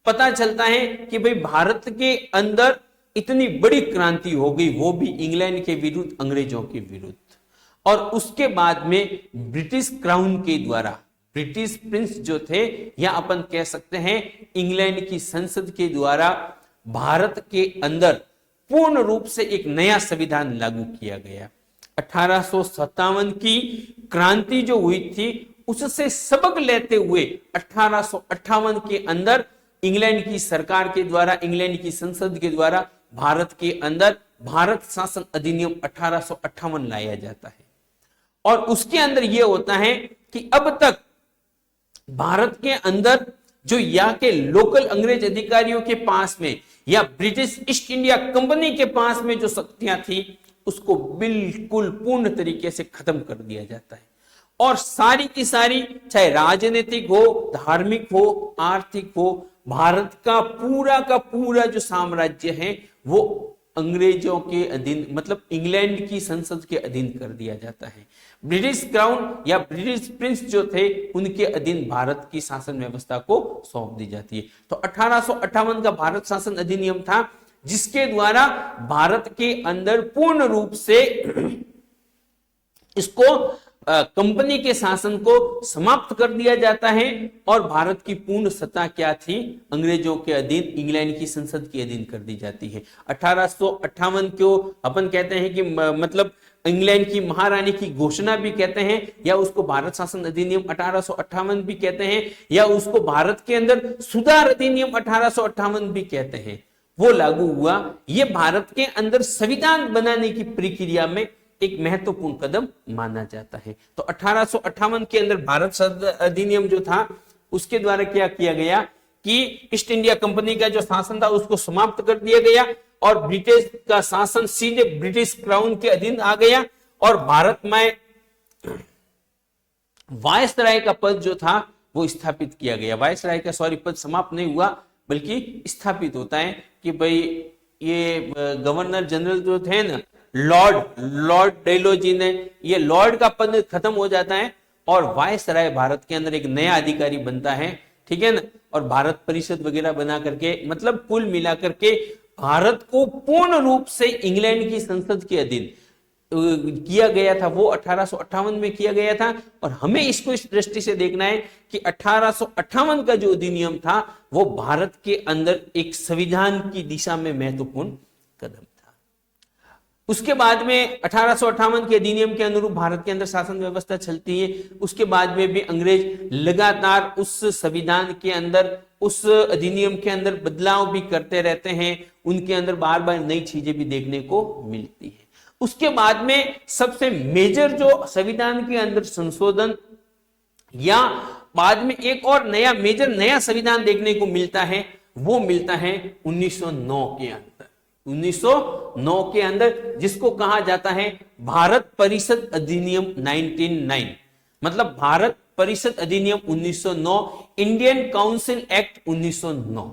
Speaker 1: पता चलता है कि भाई भारत के अंदर इतनी बड़ी क्रांति हो गई, वो भी इंग्लैंड के विरुद्ध, अंग्रेजों के विरुद्ध। और उसके बाद में ब्रिटिश क्राउन के द्वारा, ब्रिटिश प्रिंस जो थे, या अपन कह सकते हैं इंग्लैंड की संसद के द्वारा भारत के अंदर पूर्ण रूप से एक नया संविधान लागू किया गया। 1857 की क्रांति जो हुई थी, उससे सबक लेते हुए 1858 के अंदर इंग्लैंड की सरकार के द्वारा, इंग्लैंड की संसद के द्वारा भारत के अंदर भारत शासन अधिनियम 1858 लाया जाता है। और उसके अंदर यह होता है कि अब तक भारत के अंदर जो यहाँ के लोकल अंग्रेज अधिकारियों के पास में या ब्रिटिश ईस्ट इंडिया कंपनी के पास में जो शक्तियां थी उसको बिल्कुल पूर्ण तरीके से खत्म कर दिया जाता है। और सारी की सारी, चाहे राजनीतिक हो, धार्मिक हो, आर्थिक हो, भारत का पूरा जो साम्राज्य है वो अंग्रेजों के अधीन, मतलब इंग्लैंड की संसद के अधीन कर दिया जाता है। ब्रिटिश क्राउन या ब्रिटिश प्रिंस जो थे उनके अधीन भारत की शासन व्यवस्था को सौंप दी जाती है। तो 1858 का भारत शासन अधिनियम था जिसके द्वारा भारत के अंदर पूर्ण रूप से इसको कंपनी के शासन को समाप्त कर दिया जाता है और भारत की पूर्ण सत्ता क्या थी, अंग्रेजों के अधीन, इंग्लैंड की संसद के अधीन कर दी जाती है। 1858 को अपन कहते हैं कि मतलब इंग्लैंड की महारानी की घोषणा भी कहते हैं, या उसको भारत शासन अधिनियम 1858 भी कहते हैं, या उसको भारत के अंदर सुधार अधिनियम 1858 भी कहते हैं। वो लागू हुआ। ये भारत के अंदर संविधान बनाने की प्रक्रिया में एक महत्वपूर्ण कदम माना जाता है। तो 1858 के अंदर भारत अधिनियम जो था उसके द्वारा क्या किया गया कि ईस्ट इंडिया कंपनी का जो शासन था उसको समाप्त कर दिया गया और ब्रिटिश का शासन सीधे ब्रिटिश क्राउन के अधीन आ गया और भारत में वायसराय का पद जो था वो स्थापित किया गया। वायसराय का पद समाप्त नहीं हुआ बल्कि स्थापित होता है कि भाई ये गवर्नर जनरल जो थे ना, लॉर्ड डेलोजी ने, ये लॉर्ड का पद खत्म हो जाता है और वायसराय भारत के अंदर एक नया अधिकारी बनता है, ठीक है ना। और भारत परिषद वगैरह बना करके, मतलब कुल मिलाकर के भारत को पूर्ण रूप से इंग्लैंड की संसद के अधीन किया गया था। वो 1858 में किया गया था और हमें इसको इस दृष्टि से देखना है कि 1858 का जो अधिनियम था वो भारत के अंदर एक संविधान की दिशा में महत्वपूर्ण कदम था। उसके बाद में 1858 के अधिनियम के अनुरूप भारत के अंदर शासन व्यवस्था चलती है। उसके बाद में भी अंग्रेज लगातार उस संविधान के अंदर, उस अधिनियम के अंदर बदलाव भी करते रहते हैं। उनके अंदर बार बार नई चीजें भी देखने को मिलती है। उसके बाद में सबसे मेजर जो संविधान के अंदर संशोधन या बाद में एक और नया संविधान देखने को मिलता है, वो मिलता है 1909 के अंदर। 1909 के अंदर जिसको कहा जाता है भारत परिषद अधिनियम 1909, मतलब भारत परिषद अधिनियम 1909, इंडियन काउंसिल एक्ट 1909।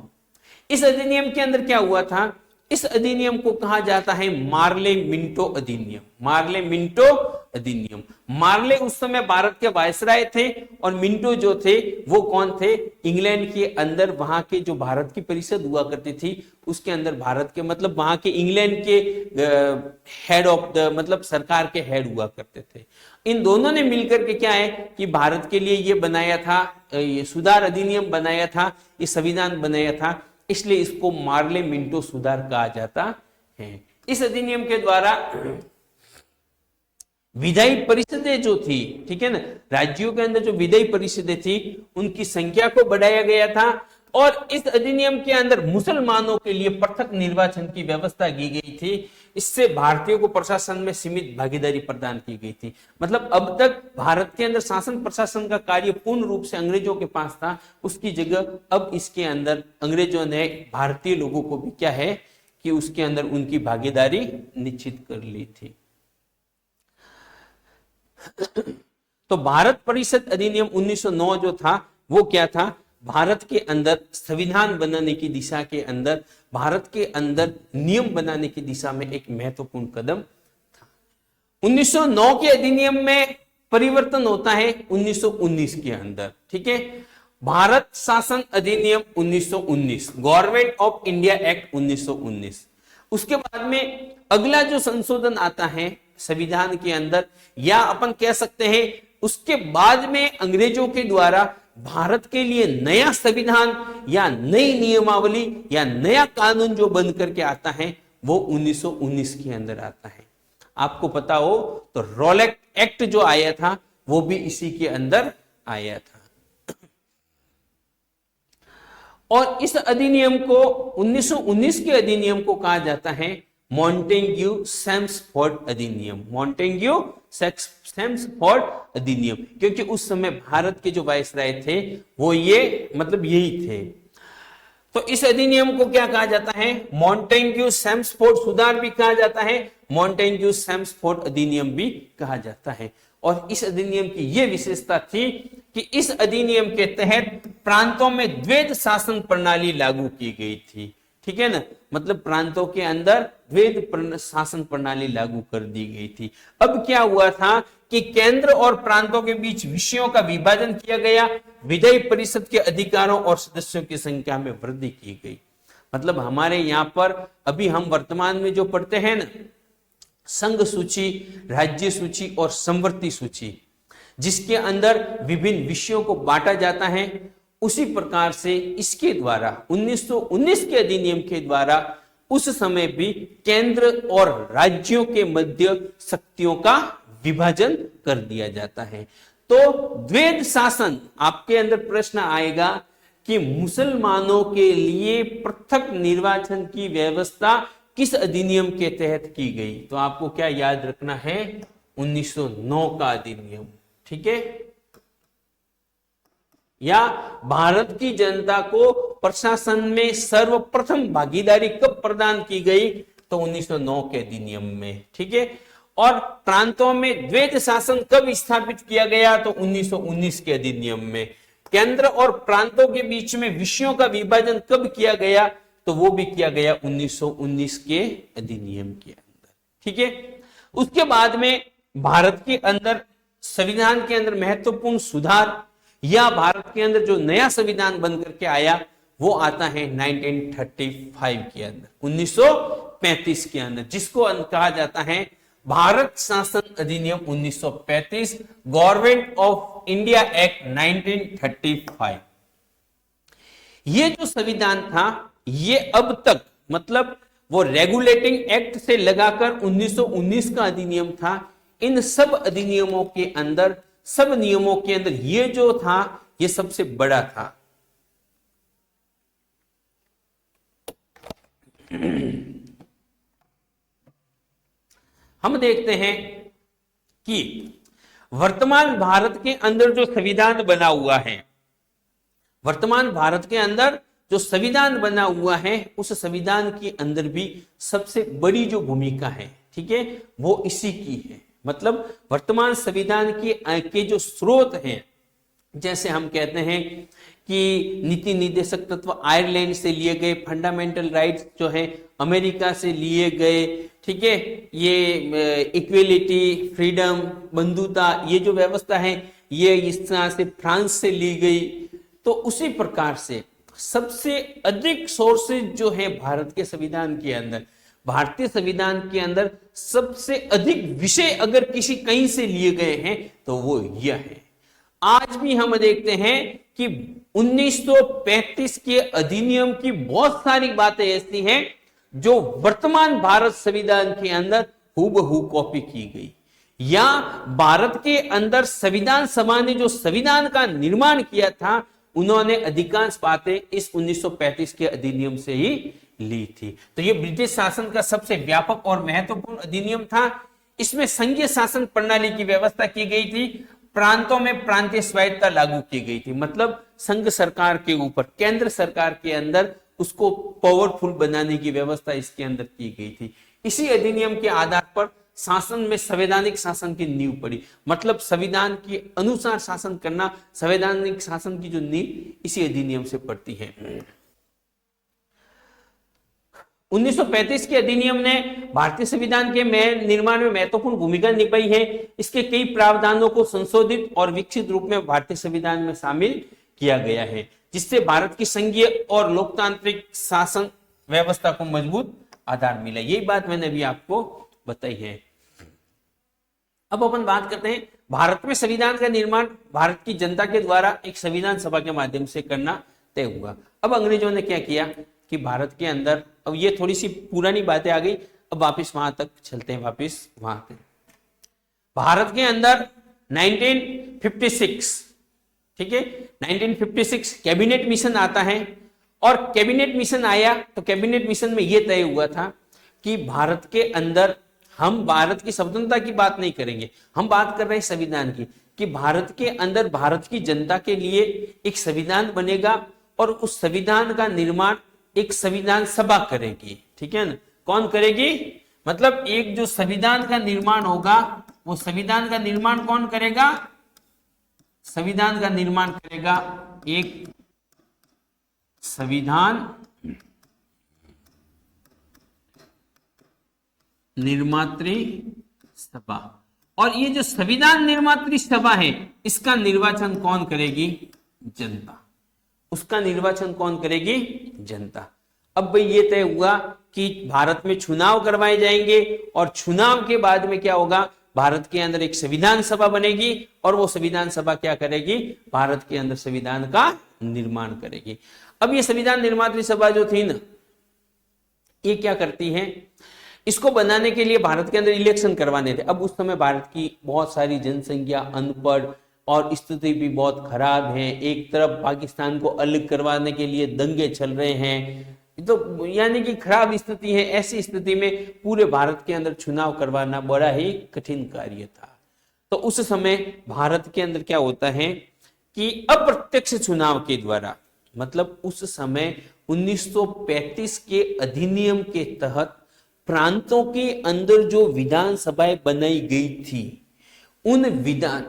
Speaker 1: इस अधिनियम के अंदर क्या हुआ था? इस अधिनियम को कहा जाता है मार्ले मिंटो अधिनियम। मार्ले मिंटो अधिनियम, मार्ले उस समय भारत के वायसराय थे और मिंटो जो थे वो कौन थे? इंग्लैंड के अंदर वहां के जो भारत की परिषद हुआ करती थी उसके अंदर भारत के, मतलब वहां के इंग्लैंड के हेड ऑफ द, मतलब सरकार के हेड हुआ करते थे। इन दोनों ने मिलकर के क्या है कि भारत के लिए ये बनाया था, ये सुधार अधिनियम बनाया था, ये संविधान बनाया था, इसलिए इसको मार्ले मिंटो सुधार कहा जाता है। इस अधिनियम के द्वारा विधायी परिषदें जो थी, ठीक है ना, राज्यों के अंदर जो विधायी परिषदें थी उनकी संख्या को बढ़ाया गया था और इस अधिनियम के अंदर मुसलमानों के लिए पृथक निर्वाचन की व्यवस्था की गई थी। इससे भारतीयों को प्रशासन में सीमित भागीदारी प्रदान की गई थी। मतलब अब तक भारत के अंदर शासन प्रशासन का कार्य पूर्ण रूप से अंग्रेजों के पास था, उसकी जगह अब इसके अंदर अंग्रेजों ने भारतीय लोगों को भी क्या है कि उसके अंदर उनकी भागीदारी निश्चित कर ली थी। तो भारत परिषद अधिनियम 1909 जो था वो क्या था? भारत के अंदर संविधान बनाने की दिशा के अंदर, भारत के अंदर नियम बनाने की दिशा में एक महत्वपूर्ण कदम था। 1909 के अधिनियम में परिवर्तन होता है 1919 के अंदर, ठीक है। भारत शासन अधिनियम 1919, गवर्नमेंट ऑफ इंडिया एक्ट 1919। उसके बाद में अगला जो संशोधन आता है संविधान के अंदर, या अपन कह सकते हैं उसके बाद में अंग्रेजों के द्वारा भारत के लिए नया संविधान या नई नियमावली या नया कानून जो बन करके आता है वो 1919 के अंदर आता है। आपको पता हो तो रॉलेट एक्ट जो आया था वो भी इसी के अंदर आया था। और इस अधिनियम को 1919 के अधिनियम को कहा जाता है मॉन्टेग्यू सेम्सफोर्ड अधिनियम। मॉन्टेग्यू सेम्सफोर्ड अधिनियम, क्योंकि उस समय भारत के जो वायसराय थे वो ये मतलब यही थे। तो इस अधिनियम को क्या कहा जाता है? मॉन्टेग्यू सेम्सफोर्ड सुधार भी कहा जाता है, मॉन्टेग्यू सेम्सफोर्ड अधिनियम भी कहा जाता है। और इस अधिनियम की यह विशेषता थी कि इस अधिनियम के तहत प्रांतों में द्वैध शासन प्रणाली लागू की गई थी। ठीक है ना, मतलब प्रांतों के अंदर द्वैध शासन प्रणाली लागू कर दी गई थी। अब क्या हुआ था कि केंद्र और प्रांतों के बीच विषयों का विभाजन किया गया, विधायी परिषद के अधिकारों और सदस्यों की संख्या में वृद्धि की गई। मतलब हमारे यहाँ पर अभी हम वर्तमान में जो पढ़ते हैं ना, संघ सूची, राज्य सूची और संवर्ती सूची, जिसके अंदर विभिन्न विषयों को बांटा जाता है, उसी प्रकार से इसके द्वारा 1919 के अधिनियम के द्वारा उस समय भी केंद्र और राज्यों के मध्य शक्तियों का विभाजन कर दिया जाता है। तो द्वैध शासन, आपके अंदर प्रश्न आएगा कि मुसलमानों के लिए पृथक निर्वाचन की व्यवस्था किस अधिनियम के तहत की गई? तो आपको क्या याद रखना है? 1909 का अधिनियम। ठीक है, या भारत की जनता को प्रशासन में सर्वप्रथम भागीदारी कब प्रदान की गई? तो 1909 के अधिनियम में। ठीक है, और प्रांतों में द्वैध शासन कब स्थापित किया गया? तो 1919 के अधिनियम में। केंद्र और प्रांतों के बीच में विषयों का विभाजन कब किया गया? तो वो भी किया गया 1919 के अधिनियम के अंदर। ठीक है, उसके बाद में भारत के अंदर संविधान के अंदर महत्वपूर्ण सुधार या भारत के अंदर जो नया संविधान बनकर के आया वो आता है 1935 के अंदर, 1935 के अंदर, जिसको कहा जाता है भारत शासन अधिनियम 1935, गवर्नमेंट ऑफ इंडिया एक्ट 1935। ये जो संविधान था ये अब तक मतलब वो रेगुलेटिंग एक्ट से लगाकर 1919 का अधिनियम था। इन सब अधिनियमों के अंदर, सब नियमों के अंदर ये जो था ये सबसे बड़ा था। हम देखते हैं कि वर्तमान भारत के अंदर जो संविधान बना हुआ है, वर्तमान भारत के अंदर जो संविधान बना हुआ है, उस संविधान के अंदर भी सबसे बड़ी जो भूमिका है, ठीक है, वो इसी की है। मतलब वर्तमान संविधान के जो स्रोत हैं, जैसे हम कहते हैं कि नीति निर्देशक तत्व आयरलैंड से लिए गए, फंडामेंटल राइट्स जो है अमेरिका से लिए गए, ठीक है, ये इक्वेलिटी, फ्रीडम, बंधुता, ये जो व्यवस्था है ये इस तरह से फ्रांस से ली गई। तो उसी प्रकार से सबसे अधिक सोर्सेज जो है भारत के संविधान के अंदर, भारतीय संविधान के अंदर सबसे अधिक विषय अगर किसी कहीं से लिए गए हैं तो वो यह है। आज भी हम देखते हैं कि 1935 के अधिनियम की बहुत सारी बातें ऐसी हैं जो वर्तमान भारत संविधान के अंदर हूबहू कॉपी की गई, या भारत के अंदर संविधान सभा ने जो संविधान का निर्माण किया था उन्होंने अधिकांश बातें इस 1935 के अधिनियम से ही ली थी। तो ये ब्रिटिश शासन का सबसे व्यापक और महत्वपूर्ण अधिनियम था। इसमें संघीय शासन प्रणाली की व्यवस्था की गई थी, प्रांतों में प्रांतीय स्वायत्तता लागू की गई थी। मतलब संघ सरकार के ऊपर, केंद्र सरकार के अंदर उसको पावरफुल बनाने की व्यवस्था इसके अंदर की गई थी। इसी अधिनियम के आधार पर शासन में संवैधानिक शासन की नींव पड़ी। मतलब संविधान के अनुसार शासन करना, संवैधानिक शासन की जो नींव इसी अधिनियम से पड़ती है। 1935 के अधिनियम ने भारतीय संविधान के निर्माण में महत्वपूर्ण भूमिका निभाई है। इसके कई प्रावधानों को संशोधित और विकसित रूप में भारतीय संविधान में शामिल किया गया है, जिससे भारत की संघीय और लोकतांत्रिक शासन व्यवस्था को मजबूत आधार मिला। यही बात मैंने अभी आपको बताई है। अब अपन बात करते हैं, भारत में संविधान का निर्माण भारत की जनता के द्वारा एक संविधान सभा के माध्यम से करना तय हुआ। अब अंग्रेजों ने क्या किया कि भारत के अंदर, अब ये थोड़ी सी पुरानी बातें आ गई, अब वापस वहां तक चलते हैं, वापस वहां पे भारत के अंदर 1956 ठीक है। 1956 कैबिनेट मिशन आता है, और कैबिनेट मिशन आया तो कैबिनेट मिशन में यह तय हुआ था कि भारत के अंदर हम भारत की स्वतंत्रता की बात नहीं करेंगे, हम बात कर रहे हैं संविधान की, कि भारत के अंदर भारत की जनता के लिए एक संविधान बनेगा और उस संविधान का निर्माण एक संविधान सभा करेगी। ठीक है ना, कौन करेगी, मतलब एक जो संविधान का निर्माण होगा वो संविधान का निर्माण कौन करेगा, संविधान का निर्माण करेगा एक संविधान निर्मात्री सभा। और ये जो संविधान निर्मात्री सभा है इसका निर्वाचन कौन करेगी, जनता। उसका निर्वाचन कौन करेगी, जनता। अब भाई ये तय हुआ कि भारत में चुनाव करवाए जाएंगे और चुनाव के बाद में क्या होगा, भारत के अंदर एक संविधान सभा बनेगी और वो संविधान सभा क्या करेगी, भारत के अंदर संविधान का निर्माण करेगी। अब ये संविधान निर्मात्री सभा जो थी ना, ये क्या करती है, इसको बनाने के लिए भारत के अंदर इलेक्शन करवाने थे। अब उस समय भारत की बहुत सारी जनसंख्या अनपढ़ और स्थिति भी बहुत खराब है, एक तरफ पाकिस्तान को अलग करवाने के लिए दंगे चल रहे हैं, तो यानी कि खराब स्थिति है। ऐसी स्थिति में पूरे भारत के अंदर चुनाव करवाना बड़ा ही कठिन कार्य था। तो उस समय भारत के अंदर क्या होता है कि अप्रत्यक्ष चुनाव के द्वारा, मतलब उस समय 1935 के अधिनियम के तहत प्रांतों के अंदर जो विधानसभाएं बनाई गई थी, उन विधान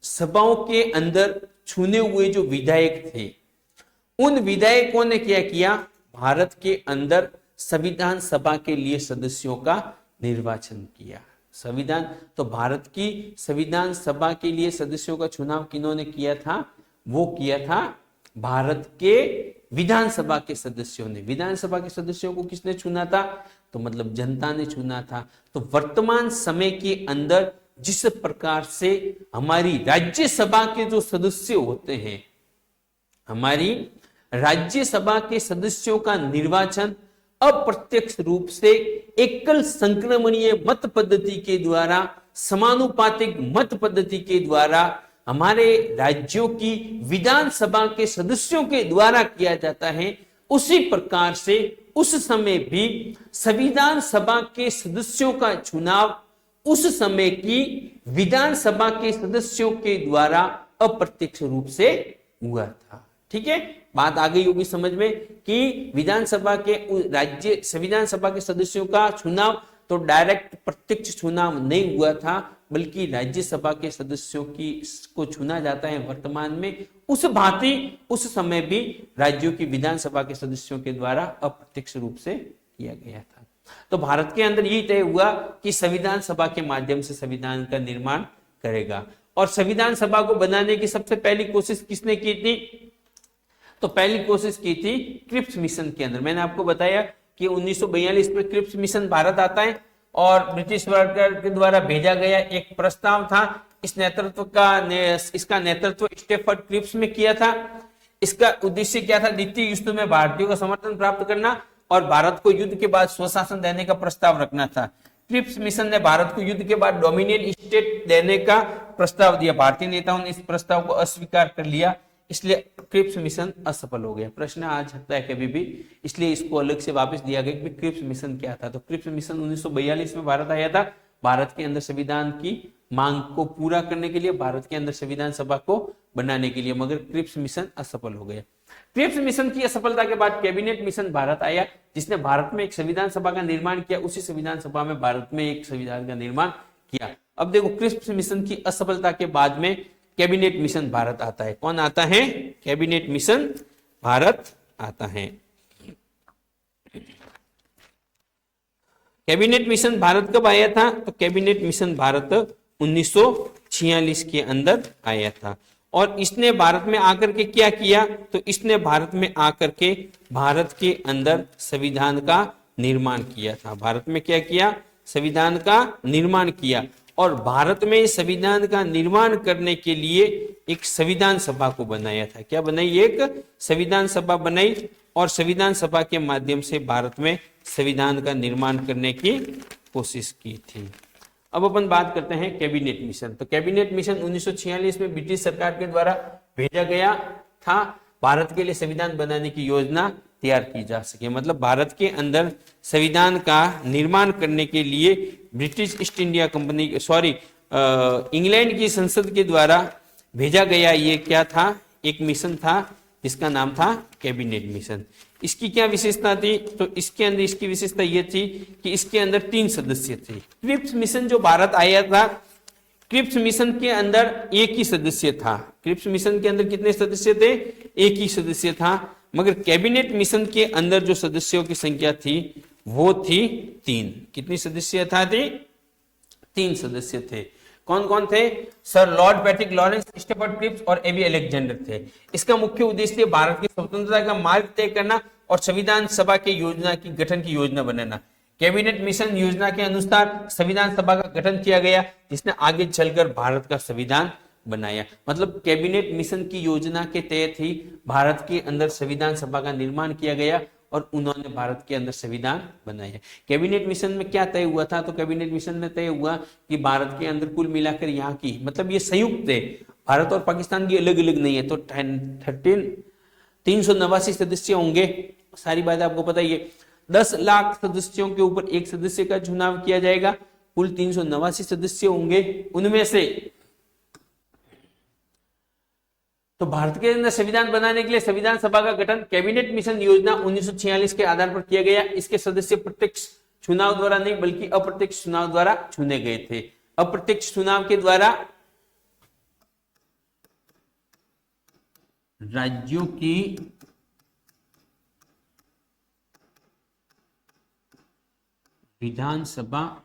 Speaker 1: सभाओं के अंदर चुने हुए जो विधायक थे, उन विधायकों ने क्या किया, भारत के अंदर संविधान सभा के लिए सदस्यों का निर्वाचन किया। संविधान तो भारत की संविधान सभा के लिए सदस्यों का चुनाव किन्होंने किया था, वो किया था भारत के विधानसभा के सदस्यों ने। विधानसभा के सदस्यों को किसने चुना था, तो मतलब जनता ने चुना था। तो वर्तमान समय के अंदर जिस प्रकार से हमारी राज्यसभा के जो सदस्य होते हैं, हमारी राज्यसभा के सदस्यों का निर्वाचन अप्रत्यक्ष रूप से एकल संक्रमणीय मत पद्धति के द्वारा, समानुपातिक मत पद्धति के द्वारा हमारे राज्यों की विधानसभा के सदस्यों के द्वारा किया जाता है, उसी प्रकार से उस समय भी संविधान सभा के सदस्यों का चुनाव उस समय की विधानसभा के सदस्यों के द्वारा अप्रत्यक्ष रूप से हुआ था। ठीक है, बात आ गई होगी समझ में कि विधानसभा के राज्य संविधान सभा के सदस्यों का चुनाव तो डायरेक्ट प्रत्यक्ष चुनाव नहीं हुआ था, बल्कि राज्यसभा के सदस्यों की को चुना जाता है वर्तमान में। उस भांति उस समय भी राज्यों की विधानसभा के सदस्यों के द्वारा अप्रत्यक्ष रूप से किया गया था। तो भारत के अंदर यही तय हुआ कि संविधान सभा के माध्यम से संविधान का निर्माण करेगा। और संविधान सभा को बनाने की सबसे पहली कोशिश किसने की थी, तो पहली कोशिश की थी क्रिप्स मिशन के अंदर। मैंने आपको बताया कि 1942 में क्रिप्स मिशन भारत आता है और ब्रिटिश सरकार के द्वारा भेजा गया एक प्रस्ताव था। इसका नेतृत्व स्टेफर्ड क्रिप्स में किया था। इसका उद्देश्य क्या था, द्वितीय युद्ध में भारतीयों का समर्थन प्राप्त करना और भारत को युद्ध के बाद स्वशासन देने का प्रस्ताव रखना था। क्रिप्स मिशन ने भारत को युद्ध के बाद डोमिनियन स्टेट देने का प्रस्ताव दिया। भारतीय नेताओं ने इस प्रस्ताव को अस्वीकार कर लिया, इसलिए क्रिप्स मिशन असफल हो गया। प्रश्न आ सकता है कभी भी, इसलिए इसको अलग से वापस दिया गया कि क्रिप्स मिशन क्या था। तो क्रिप्स मिशन 1942 में भारत आया था, भारत के अंदर संविधान की मांग को पूरा करने के लिए, भारत के अंदर संविधान सभा को बनाने के लिए, मगर क्रिप्स मिशन असफल हो गया। क्रिप्स मिशन की असफलता के बाद कैबिनेट मिशन भारत आया, जिसने भारत में एक संविधान सभा का निर्माण किया। उसी संविधान सभा में भारत में एक संविधान का निर्माण किया। अब देखो, क्रिप्स मिशन की असफलता के बाद में कैबिनेट मिशन भारत आता है। कौन आता है, कैबिनेट मिशन भारत आता है। कैबिनेट मिशन भारत कब आया था, तो कैबिनेट मिशन भारत 1946 के अंदर आया था। और इसने भारत में आकर के क्या किया, तो इसने भारत में आकर के भारत के अंदर संविधान का निर्माण किया था। भारत में क्या किया, संविधान का निर्माण किया। और भारत में संविधान का निर्माण करने के लिए एक संविधान सभा को बनाया था। क्या बनाई, एक संविधान सभा बनाई और संविधान सभा के माध्यम से भारत में संविधान का निर्माण करने की कोशिश की थी। अब अपन बात करते हैं कैबिनेट मिशन। तो कैबिनेट मिशन 1946 में ब्रिटिश सरकार के द्वारा भेजा गया था भारत के लिए संविधान बनाने की योजना तैयार की जा सके। मतलब भारत के अंदर संविधान का निर्माण करने के लिए British east India company England की संसद के द्वारा भेजा गया ये क्या था, एक मिशन था जिसका नाम था कैबिनेट मिशन। इसकी क्या विशेषता थी, तो इसके अंदर इसकी विशेषता ये थी कि इसके अंदर 3 सदस्य थे। क्रिप्स मिशन जो भारत आया था, क्रिप्स मिशन के अंदर एक ही सदस्य था। क्रिप्स मिशन के अंदर कितने सदस्य थे, एक ही सदस्य था। मगर कैबिनेट मिशन के अंदर जो सदस्यों की संख्या थी वो थी 3। कितनी सदस्यता थी, 3 सदस्य थे। कौन कौन थे, sir lord Patrick Lawrence, Stafford Cripps और एबी अलेक्जेंडर थे। इसका मुख्य उद्देश्य भारत की स्वतंत्रता का मार्ग तय करना और संविधान सभा के योजना की गठन की योजना बनाना। कैबिनेट मिशन योजना के अनुसार संविधान सभा का गठन किया गया जिसने आगे चलकर भारत का संविधान बनाया। मतलब कैबिनेट मिशन की योजना के तहत ही भारत के अंदर संविधान सभा का निर्माण किया गया और उन्होंने भारत के अंदर संविधान बनाया। कैबिनेट मिशन में क्या तय हुआ था, तो कैबिनेट मिशन में तय हुआ कि भारत के अंदर कुल मिलाकर यहाँ की, मतलब ये संयुक्त है, भारत और पाकिस्तान की अलग अलग नहीं है, तो 389 सदस्य होंगे। सारी बात आपको पता ही है। 10 लाख सदस्यों के ऊपर एक सदस्य का चुनाव किया जाएगा। कुल 389 सदस्य होंगे। उनमें से तो भारत के अंदर संविधान बनाने के लिए संविधान सभा का गठन कैबिनेट मिशन योजना 1946 के आधार पर किया गया। इसके सदस्य प्रत्यक्ष चुनाव द्वारा नहीं बल्कि अप्रत्यक्ष चुनाव द्वारा चुने गए थे। अप्रत्यक्ष चुनाव के द्वारा राज्यों की विधानसभा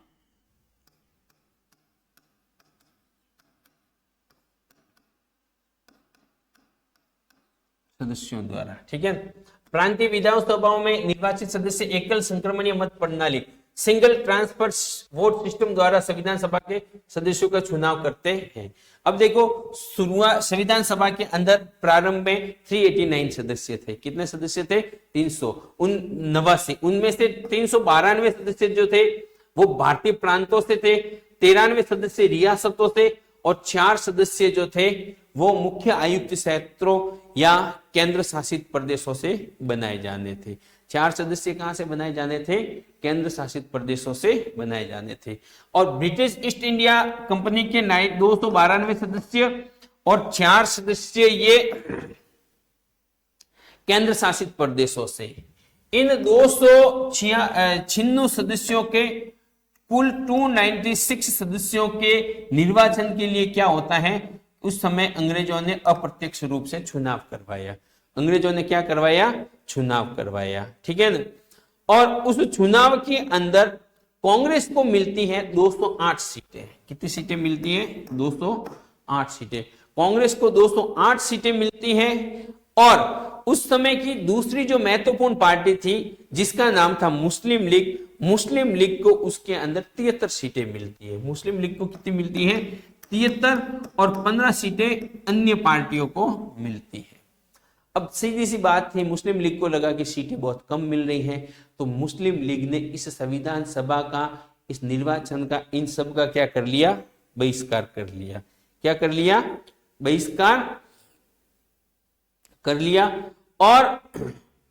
Speaker 1: सदस्यों द्वारा, ठीक है। प्रांतीय विधानसभाओं में निर्वाचित सदस्य एकल संक्रमणीय मत प्रणाली सिंगल ट्रांसफर वोट सिस्टम द्वारा संविधान सभा के सदस्यों का चुनाव करते हैं। अब देखो शुरुआत संविधान सभा के अंदर प्रारंभ में 389 सदस्य थे। कितने सदस्य थे, 389। उनमें से 392 सदस्य जो थे वो भारतीय प्रांतों से थे, 93 सदस्य रियासतों से और 4 सदस्य जो थे वो मुख्य आयुक्त क्षेत्रों या केंद्र शासित प्रदेशों से बनाए जाने थे। 4 सदस्य कहां से बनाए जाने थे, केंद्र शासित प्रदेशों से बनाए जाने थे। और ब्रिटिश ईस्ट इंडिया कंपनी के 292 सदस्य और 4 सदस्य ये केंद्र शासित प्रदेशों से। इन 296 सदस्यों के कुल 296 सदस्यों के निर्वाचन के लिए क्या होता है, उस समय अंग्रेजों ने अप्रत्यक्ष रूप से चुनाव करवाया। अंग्रेजों ने क्या करवाया, चुनाव करवाया, ठीक है ना। और उस चुनाव के अंदर कांग्रेस को मिलती है 208 सीटें। कितनी सीटें मिलती हैं, 208 सीटें। कांग्रेस को 208 सीटें मिलती हैं। और उस समय की दूसरी जो महत्वपूर्ण पार्टी थी जिसका नाम था मुस्लिम लीग, मुस्लिम लीग को उसके अंदर 73 सीटें मिलती है। मुस्लिम लीग को कितनी मिलती है, 73, और 15 सीटें अन्य पार्टियों को मिलती है। अब सीधी सी बात थी, मुस्लिम लीग को लगा कि सीटें बहुत कम मिल रही हैं, तो मुस्लिम लीग ने इस संविधान सभा का, इस निर्वाचन का, इन सब का क्या कर लिया, बहिष्कार कर लिया। क्या कर लिया, बहिष्कार कर लिया। और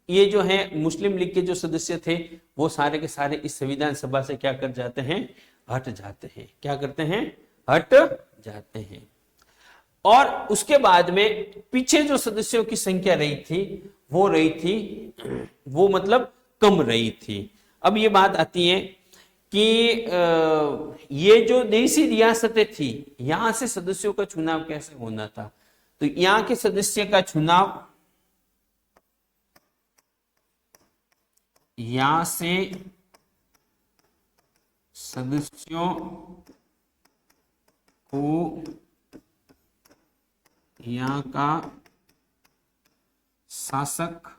Speaker 1: ये जो है मुस्लिम लीग के जो सदस्य थे वो सारे के सारे इस संविधान सभा से क्या कर जाते हैं, हट जाते हैं। क्या करते हैं, हट जाते हैं। और उसके बाद में पीछे जो सदस्यों की संख्या रही थी वो रही थी, वो मतलब कम रही थी। अब ये बात आती है कि ये जो देशी रियासतें थी यहां से सदस्यों का चुनाव कैसे होना था, तो यहां के सदस्य का चुनाव यहां से सदस्यों को यहाँ का शासक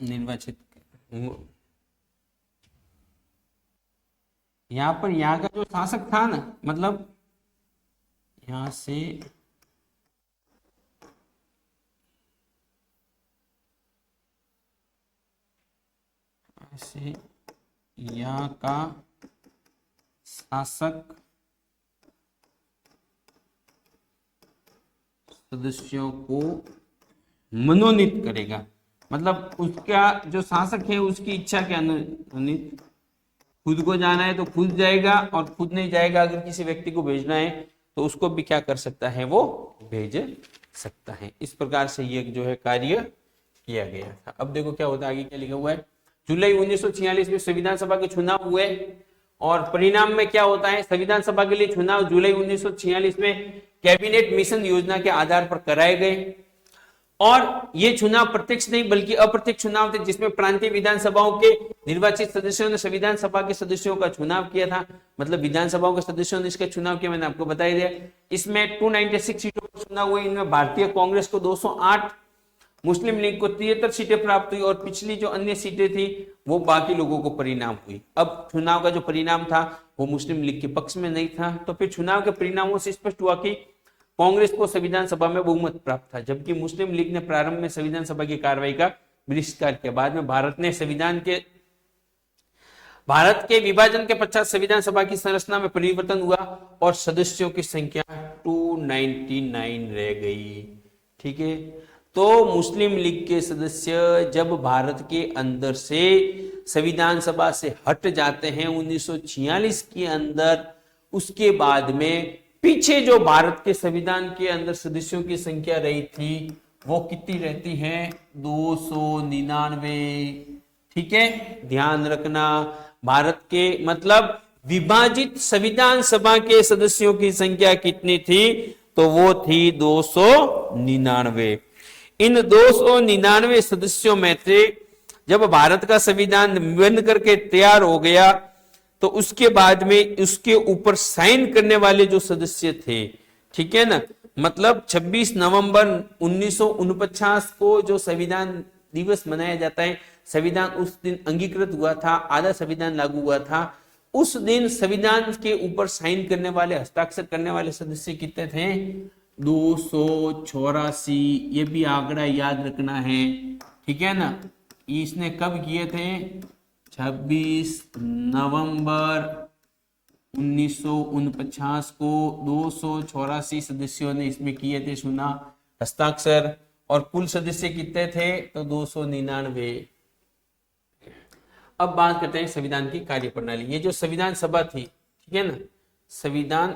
Speaker 1: निर्वाचित, यहाँ पर यहाँ का जो शासक था ना, मतलब यहाँ से ऐसे यहाँ का शासक सदस्यों को मनोनीत करेगा। मतलब उसका जो शासक है उसकी इच्छा के अनुसार खुद को जाना है तो खुद जाएगा, और खुद नहीं जाएगा अगर किसी व्यक्ति को भेजना है तो उसको भी क्या कर सकता है, वो भेज सकता है। इस प्रकार से ये जो है कार्य किया गया था। अब देखो क्या होता है, आगे क्या लिखा हुआ है। जुलाई 1946 में संविधान सभा के चुनाव हुए और परिणाम में क्या होता है, संविधान सभा के लिए चुनाव जुलाई 1946 में कैबिनेट मिशन योजना के आधार पर कराए गए। और ये चुनाव प्रत्यक्ष नहीं बल्कि अप्रत्यक्ष चुनाव थे, जिसमें प्रांतीय विधानसभाओं के निर्वाचित सदस्यों ने संविधान सभा के सदस्यों का चुनाव किया था। मतलब विधानसभाओं के सदस्यों ने इसका चुनाव किया, मैंने आपको बताया दिया। इसमें 296 सीटों पर चुनाव हुए। इनमें भारतीय कांग्रेस को 208, मुस्लिम लीग को 73 सीटें प्राप्त हुई और पिछली जो अन्य सीटें थी वो बाकी लोगों को परिणाम हुई। अब चुनाव का जो परिणाम था वो मुस्लिम लीग के पक्ष में नहीं था। तो फिर चुनाव के परिणामों से स्पष्ट हुआ कि कांग्रेस को संविधान सभा में बहुमत प्राप्त था, जबकि मुस्लिम लीग ने प्रारंभ में संविधान सभा की कार्रवाई का बहिष्कार किया। बाद में भारत के विभाजन के पश्चात संविधान सभा की संरचना में परिवर्तन हुआ और सदस्यों की संख्या 299 रह गई। ठीक है, तो मुस्लिम लीग के सदस्य जब भारत के अंदर से संविधान सभा से हट जाते हैं 1946 के अंदर, उसके बाद में पीछे जो भारत के संविधान के अंदर सदस्यों की संख्या रही थी वो कितनी रहती है, 299। ठीक है, ध्यान रखना, भारत के मतलब विभाजित संविधान सभा के सदस्यों की संख्या कितनी थी, तो वो थी 299। इन 299 सदस्यों में से जब भारत का संविधान बन करके तैयार हो गया तो उसके बाद में उसके ऊपर साइन करने वाले जो सदस्य थे, ठीक है ना, मतलब 26 नवंबर 1949 को जो संविधान दिवस मनाया जाता है, संविधान उस दिन अंगीकृत हुआ था, आधा संविधान लागू हुआ था। उस दिन संविधान के ऊपर साइन करने वाले, हस्ताक्षर करने वाले सदस्य कितने थे, 284। ये भी आंकड़ा याद रखना है, ठीक है ना। इसने कब किए थे, 26 नवंबर 1949 को 284 सदस्यों ने इसमें किए थे हस्ताक्षर, और कुल सदस्य कितने थे, तो 299। अब बात करते हैं संविधान की कार्यप्रणाली। ये जो संविधान सभा थी, ठीक है ना, संविधान,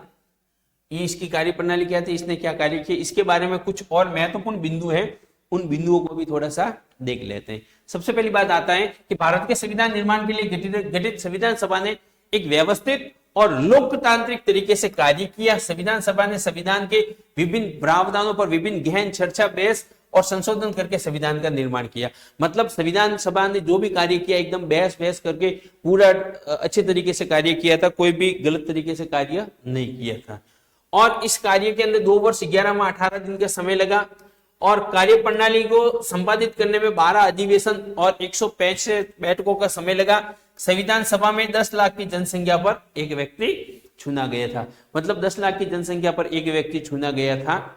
Speaker 1: ये इसकी कार्यप्रणाली क्या थी, इसने क्या कार्य किया, इसके बारे में कुछ और महत्वपूर्ण बिंदु है, उन बिंदुओं को भी थोड़ा सा देख लेते हैं। सबसे पहली बात आता है कि भारत के संविधान निर्माण के लिए गठित संविधान सभा ने एक व्यवस्थित और लोकतांत्रिक तरीके से कार्य किया। संविधान सभा ने संविधान के विभिन्न प्रावधानों पर विभिन्न गहन चर्चा, बहस और संशोधन करके संविधान का निर्माण किया। मतलब संविधान सभा ने जो भी कार्य किया एकदम बहस करके पूरा अच्छे तरीके से कार्य किया था, कोई भी गलत तरीके से कार्य नहीं किया था। और इस कार्य के अंदर 2 वर्ष 11 माह 18 दिन का समय लगा और कार्यप्रणाली को संपादित करने में 12 अधिवेशन और 165 बैठकों का समय लगा। संविधान सभा में 10 लाख की जनसंख्या पर एक व्यक्ति चुना गया था। मतलब 10 लाख की जनसंख्या पर एक व्यक्ति चुना गया था।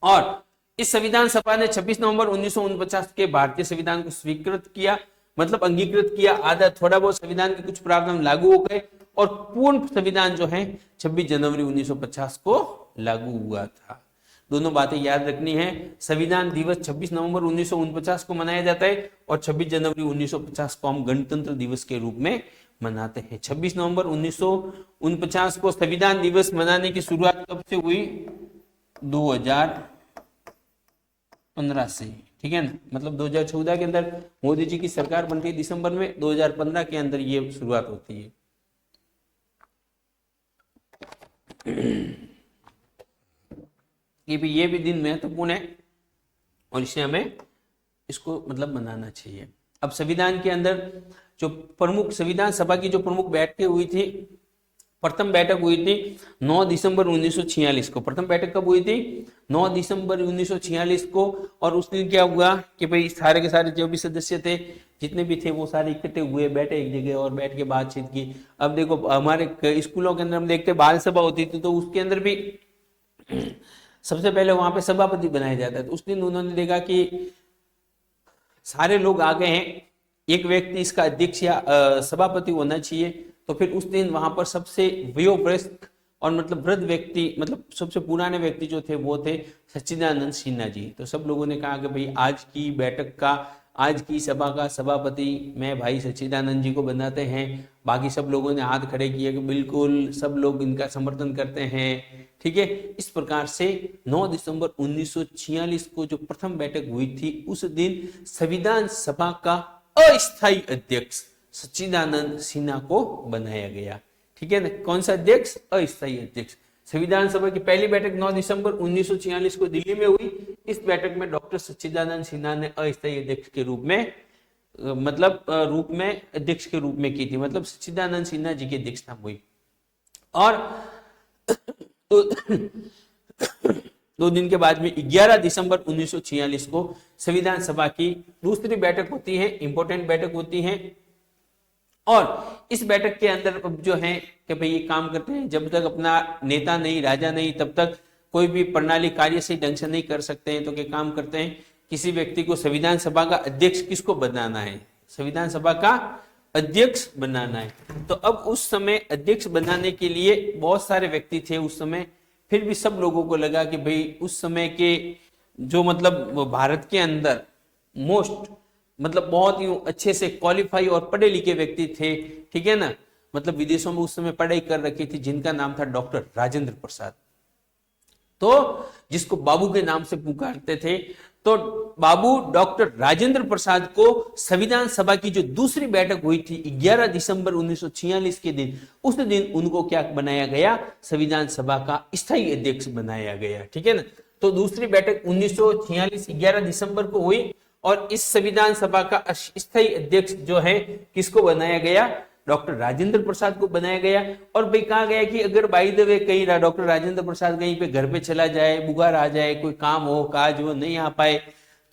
Speaker 1: और इस संविधान सभा ने 26 नवंबर 1949 के भारतीय संविधान को स्वीकृत किया, मतलब अंगीकृत किया। आधा थोड़ा बहुत संविधान के कुछ प्रावधान लागू हो गए और पूर्ण संविधान जो है 26 जनवरी 1950 को लागू हुआ था। दोनों बातें याद रखनी है। संविधान दिवस 26 नवंबर 1949 को मनाया जाता है और 26 जनवरी 1950 को हम गणतंत्र दिवस के रूप में मनाते हैं। 26 नवंबर 1949 को संविधान दिवस मनाने की शुरुआत कब से हुई, 2015 से, ठीक है ना। मतलब 2014 के अंदर मोदी जी की सरकार बनती है दिसंबर में, 2015 के अंदर ये शुरुआत होती है। ये भी दिन महत्वपूर्ण है और इसे हमें इसको मतलब मनाना चाहिए। अब संविधान के अंदर जो प्रमुख, संविधान सभा की जो प्रमुख बैठकें हुई थी, प्रथम बैठक हुई थी 9 दिसंबर 1946 को। प्रथम बैठक कब हुई थी, 9 दिसंबर 1946 को। और उस दिन क्या हुआ कि भाई सारे के सारे जो भी सदस्य थे, जितने भी थे, वो सारे इकट्ठे हुए, बैठे एक जगह और बैठ के बातचीत की। अब देखो हमारे स्कूलों के अंदर हम देखते बाल सभा होती थी, तो उसके अंदर भी सबसे पहले वहां पे सभापति बनाया जाता है। तो उस दिन उन्होंने देखा कि सारे लोग आ गए हैं एक व्यक्ति इसका अध्यक्ष या सभापति होना चाहिए। तो फिर उस दिन वहां पर सबसे वयोवृद्ध और मतलब वृद्ध व्यक्ति, मतलब सबसे पुराने व्यक्ति जो थे वो थे सच्चिदानंद सिन्हा जी। तो सब लोगों ने कहा कि भाई आज की बैठक का, आज की सभा का सभापति मैं भाई सच्चिदानंद जी को बनाते हैं। बाकी सब लोगों ने हाथ खड़े किए कि बिल्कुल सब लोग इनका समर्थन करते हैं। ठीक है, इस प्रकार से 9 दिसंबर 1946 को जो प्रथम बैठक हुई थी, उस दिन संविधान सभा का अस्थायी अध्यक्ष सच्चिदानंद सिन्हा को बनाया गया। ठीक है ना, कौन सा अध्यक्ष? अस्थायी अध्यक्ष। संविधान सभा की पहली बैठक 9 दिसंबर 1946 को दिल्ली में हुई। इस बैठक में डॉक्टर सच्चिदानंद सिन्हा ने अस्थायी अध्यक्ष के रूप में अध्यक्ष के रूप में की थी, मतलब सच्चिदानंद सिन्हा जी की अध्यक्षता हुई। और 2 दिन के बाद में 11 दिसंबर 1946 को संविधान सभा की दूसरी बैठक होती है, इंपॉर्टेंट बैठक होती है। और इस बैठक के अंदर जो है कि भाई ये काम करते हैं, जब तक अपना नेता नहीं, राजा नहीं, तब तक कोई भी प्रणाली कार्य से ढंग से नहीं कर सकते हैं। तो क्या काम करते हैं, किसी व्यक्ति को संविधान सभा का अध्यक्ष किसको बनाना है? संविधान सभा का अध्यक्ष बनाना है। तो अब उस समय अध्यक्ष बनाने के लिए बहुत सारे व्यक्ति थे उस समय। फिर भी सब लोगों को लगा कि भाई उस समय के जो मतलब भारत के अंदर मोस्ट मतलब बहुत ही अच्छे से क्वालिफाई और पढ़े लिखे व्यक्ति थे, ठीक है ना, मतलब विदेशों में उस समय पढ़ाई कर रखी थी, जिनका नाम था डॉक्टर राजेंद्र प्रसाद, तो जिसको बाबू के नाम से पुकारते थे। तो बाबू डॉक्टर राजेंद्र प्रसाद को संविधान सभा की जो दूसरी बैठक हुई थी 11 दिसंबर 1946 के दिन, उस दिन उनको क्या बनाया गया? संविधान सभा का स्थायी अध्यक्ष बनाया गया। ठीक है ना, तो दूसरी बैठक 1946 11 दिसंबर को हुई और इस संविधान सभा का स्थायी अध्यक्ष जो है किसको बनाया गया? डॉक्टर राजेंद्र प्रसाद को बनाया गया। और भाई कहा गया कि अगर बाय द वे कहीं डॉक्टर राजेंद्र प्रसाद कहीं पे घर पे चला जाए, बुखार आ जाए, कोई काम हो काज वो नहीं आ पाए,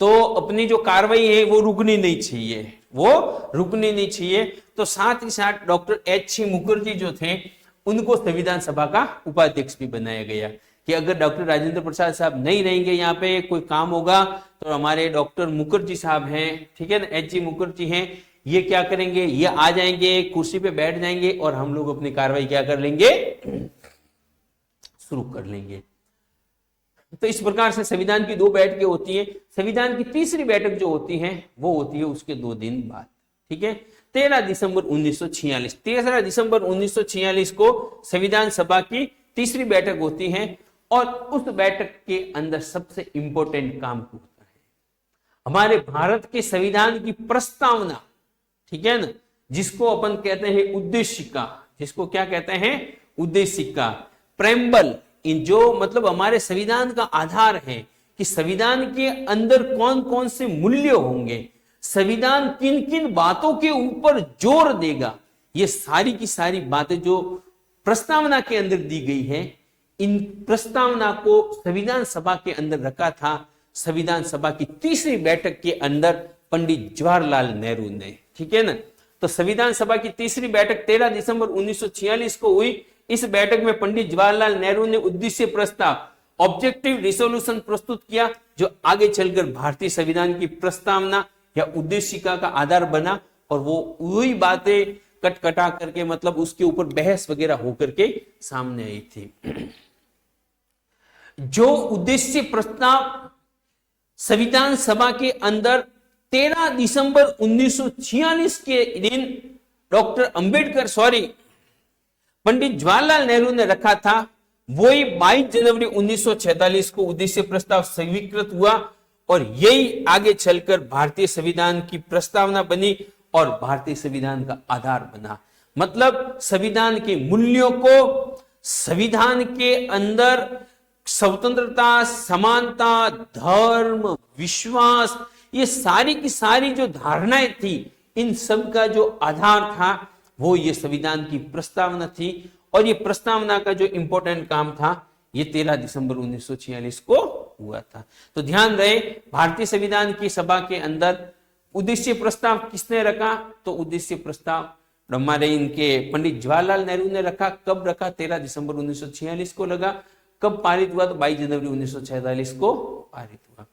Speaker 1: तो अपनी जो कार्रवाई है वो रुकनी नहीं चाहिए, वो रुकनी नहीं चाहिए। तो साथ ही साथ डॉक्टर H.C. मुखर्जी जो थे उनको संविधान सभा का उपाध्यक्ष भी बनाया गया कि अगर डॉक्टर राजेंद्र प्रसाद साहब नहीं रहेंगे यहाँ पे, कोई काम होगा, तो हमारे डॉक्टर मुखर्जी साहब हैं, ठीक है ना, H.G. मुखर्जी हैं, ये क्या करेंगे? ये आ जाएंगे, कुर्सी पे बैठ जाएंगे और हम लोग अपनी कार्रवाई क्या कर लेंगे? शुरू कर लेंगे। तो इस प्रकार से संविधान की 2 बैठकें होती हैं। संविधान की तीसरी बैठक जो होती है वो होती है उसके 2 दिन बाद। ठीक है, 13 दिसंबर 1946, 13 दिसंबर 1946 को संविधान सभा की तीसरी बैठक होती है और उस बैठक के अंदर सबसे इंपॉर्टेंट काम होता है हमारे भारत के संविधान की प्रस्तावना, ठीक है ना, जिसको अपन कहते हैं उद्देशिका, जिसको क्या कहते हैं? उद्देशिका, प्रेम्बल, इन जो मतलब हमारे संविधान का आधार है कि संविधान के अंदर कौन कौन से मूल्य होंगे, संविधान किन किन बातों के ऊपर जोर देगा, ये सारी की सारी बातें जो प्रस्तावना के अंदर दी गई है, इन प्रस्तावना को संविधान सभा के अंदर रखा था संविधान सभा की तीसरी बैठक के अंदर पंडित जवाहरलाल नेहरू ने। ठीक है ना, तो संविधान सभा की तीसरी बैठक 13 दिसंबर 1946 को हुई। इस बैठक में पंडित जवाहरलाल नेहरू ने उद्देश्य प्रस्ताव, ऑब्जेक्टिव रिसोल्यूशन प्रस्तुत किया, जो आगे चलकर भारतीय संविधान की प्रस्तावना या उद्देशिका का आधार बना। और वो वही बातें कटकटा करके मतलब उसके ऊपर बहस वगैरह होकर के सामने आई थी। जो उद्देश्य प्रस्ताव संविधान सभा के अंदर 13 दिसंबर 1946 के दिन डॉक्टर पंडित जवाहरलाल नेहरू ने रखा था, वही 22 जनवरी 1946 को उद्देश्य प्रस्ताव स्वीकृत हुआ और यही आगे चलकर भारतीय संविधान की प्रस्तावना बनी और भारतीय संविधान का आधार बना। मतलब संविधान के मूल्यों को, संविधान के अंदर स्वतंत्रता, समानता, धर्म, विश्वास, ये सारी की सारी जो धारणाएं थी, इन सब का जो आधार था वो ये संविधान की प्रस्तावना थी। और ये प्रस्तावना का जो इंपॉर्टेंट काम था ये 13 दिसंबर 1946 को हुआ था। तो ध्यान रहे, भारतीय संविधान की सभा के अंदर उद्देश्य प्रस्ताव किसने रखा? तो उद्देश्य प्रस्ताव हमारे इनके पंडित जवाहरलाल नेहरू ने रखा। कब रखा? 13 दिसंबर 1946 को लगा। कब पारित हुआ? तो 22 जनवरी 1946 को पारित हुआ।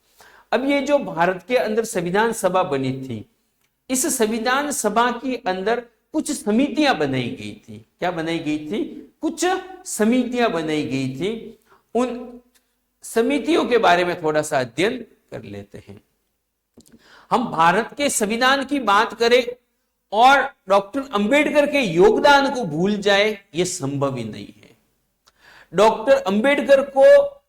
Speaker 1: अब ये जो भारत के अंदर संविधान सभा बनी थी, इस संविधान सभा के अंदर कुछ समितियां बनाई गई थी। क्या बनाई गई थी? कुछ समितियां बनाई गई थी। उन समितियों के बारे में थोड़ा सा अध्ययन कर लेते हैं। हम भारत के संविधान की बात करें और डॉक्टर अंबेडकर के योगदान को भूल जाए, यह संभव ही नहीं है। डॉक्टर अंबेडकर को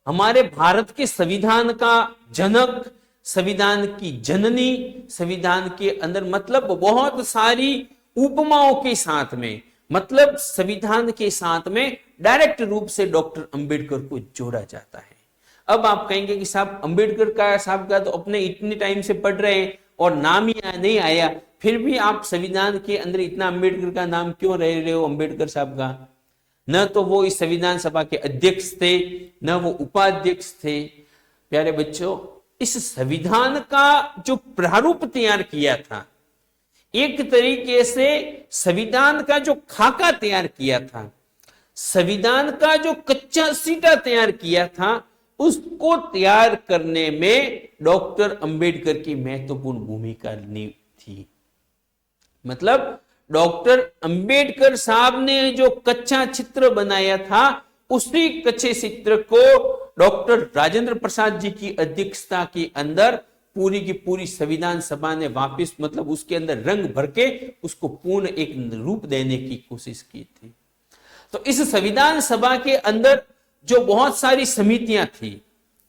Speaker 1: हमारे भारत के संविधान का जनक, संविधान की जननी, संविधान के अंदर मतलब बहुत सारी उपमाओं के साथ में, मतलब संविधान के साथ में डायरेक्ट रूप से डॉक्टर अंबेडकर को जोड़ा जाता है। अब आप कहेंगे कि साहब अंबेडकर का साहब का तो अपने इतने टाइम से पढ़ रहे हैं और नाम ही नहीं आया, फिर भी आप संविधान के अंदर इतना अंबेडकर का नाम क्यों रह रहे हो? अंबेडकर साहब का न तो वो इस संविधान सभा के अध्यक्ष थे, न वो उपाध्यक्ष थे। प्यारे बच्चों, इस संविधान का जो प्रारूप तैयार किया था, एक तरीके से संविधान का जो खाका तैयार किया था, संविधान का जो कच्चा सीटा तैयार किया था, उसको तैयार करने में डॉक्टर अंबेडकर की महत्वपूर्ण भूमिका थी। मतलब डॉक्टर अंबेडकर साहब ने जो कच्चा चित्र बनाया था, उसी कच्चे चित्र को डॉक्टर राजेंद्र प्रसाद जी की अध्यक्षता के अंदर पूरी की पूरी संविधान सभा ने वापस मतलब उसके अंदर रंग भर के उसको पूर्ण एक रूप देने की कोशिश की थी। तो इस संविधान सभा के अंदर जो बहुत सारी समितियां थी,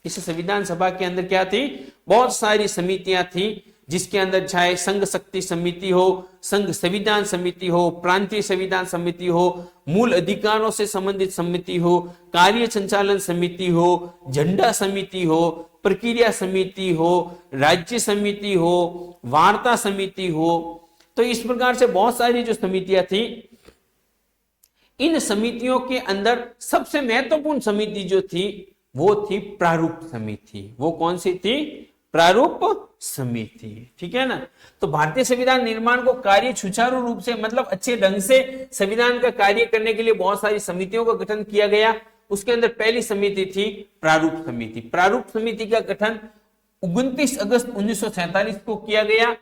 Speaker 1: इस संविधान सभा के अंदर क्या थी? बहुत सारी समितियां थी, जिसके अंदर चाहे संघ शक्ति समिति हो, संघ संविधान समिति हो, प्रांतीय संविधान समिति हो, मूल अधिकारों से संबंधित समिति हो, कार्य संचालन समिति हो, झंडा समिति हो, प्रक्रिया समिति हो, राज्य समिति हो, वार्ता समिति हो। तो इस प्रकार से बहुत सारी जो समितियां थी, इन समितियों के अंदर सबसे महत्वपूर्ण समिति जो थी वो थी प्रारूप समिति। वो कौन सी थी? प्रारूप समिति। ठीक है ना। तो भारतीय संविधान निर्माण को कार्य सुचारू रूप से मतलब अच्छे ढंग से संविधान का कार्य करने के लिए बहुत सारी समितियों का गठन किया गया। उसके अंदर पहली समिति थी प्रारूप समिति। प्रारूप समिति का गठन 29 अगस्त 1947 को किया गया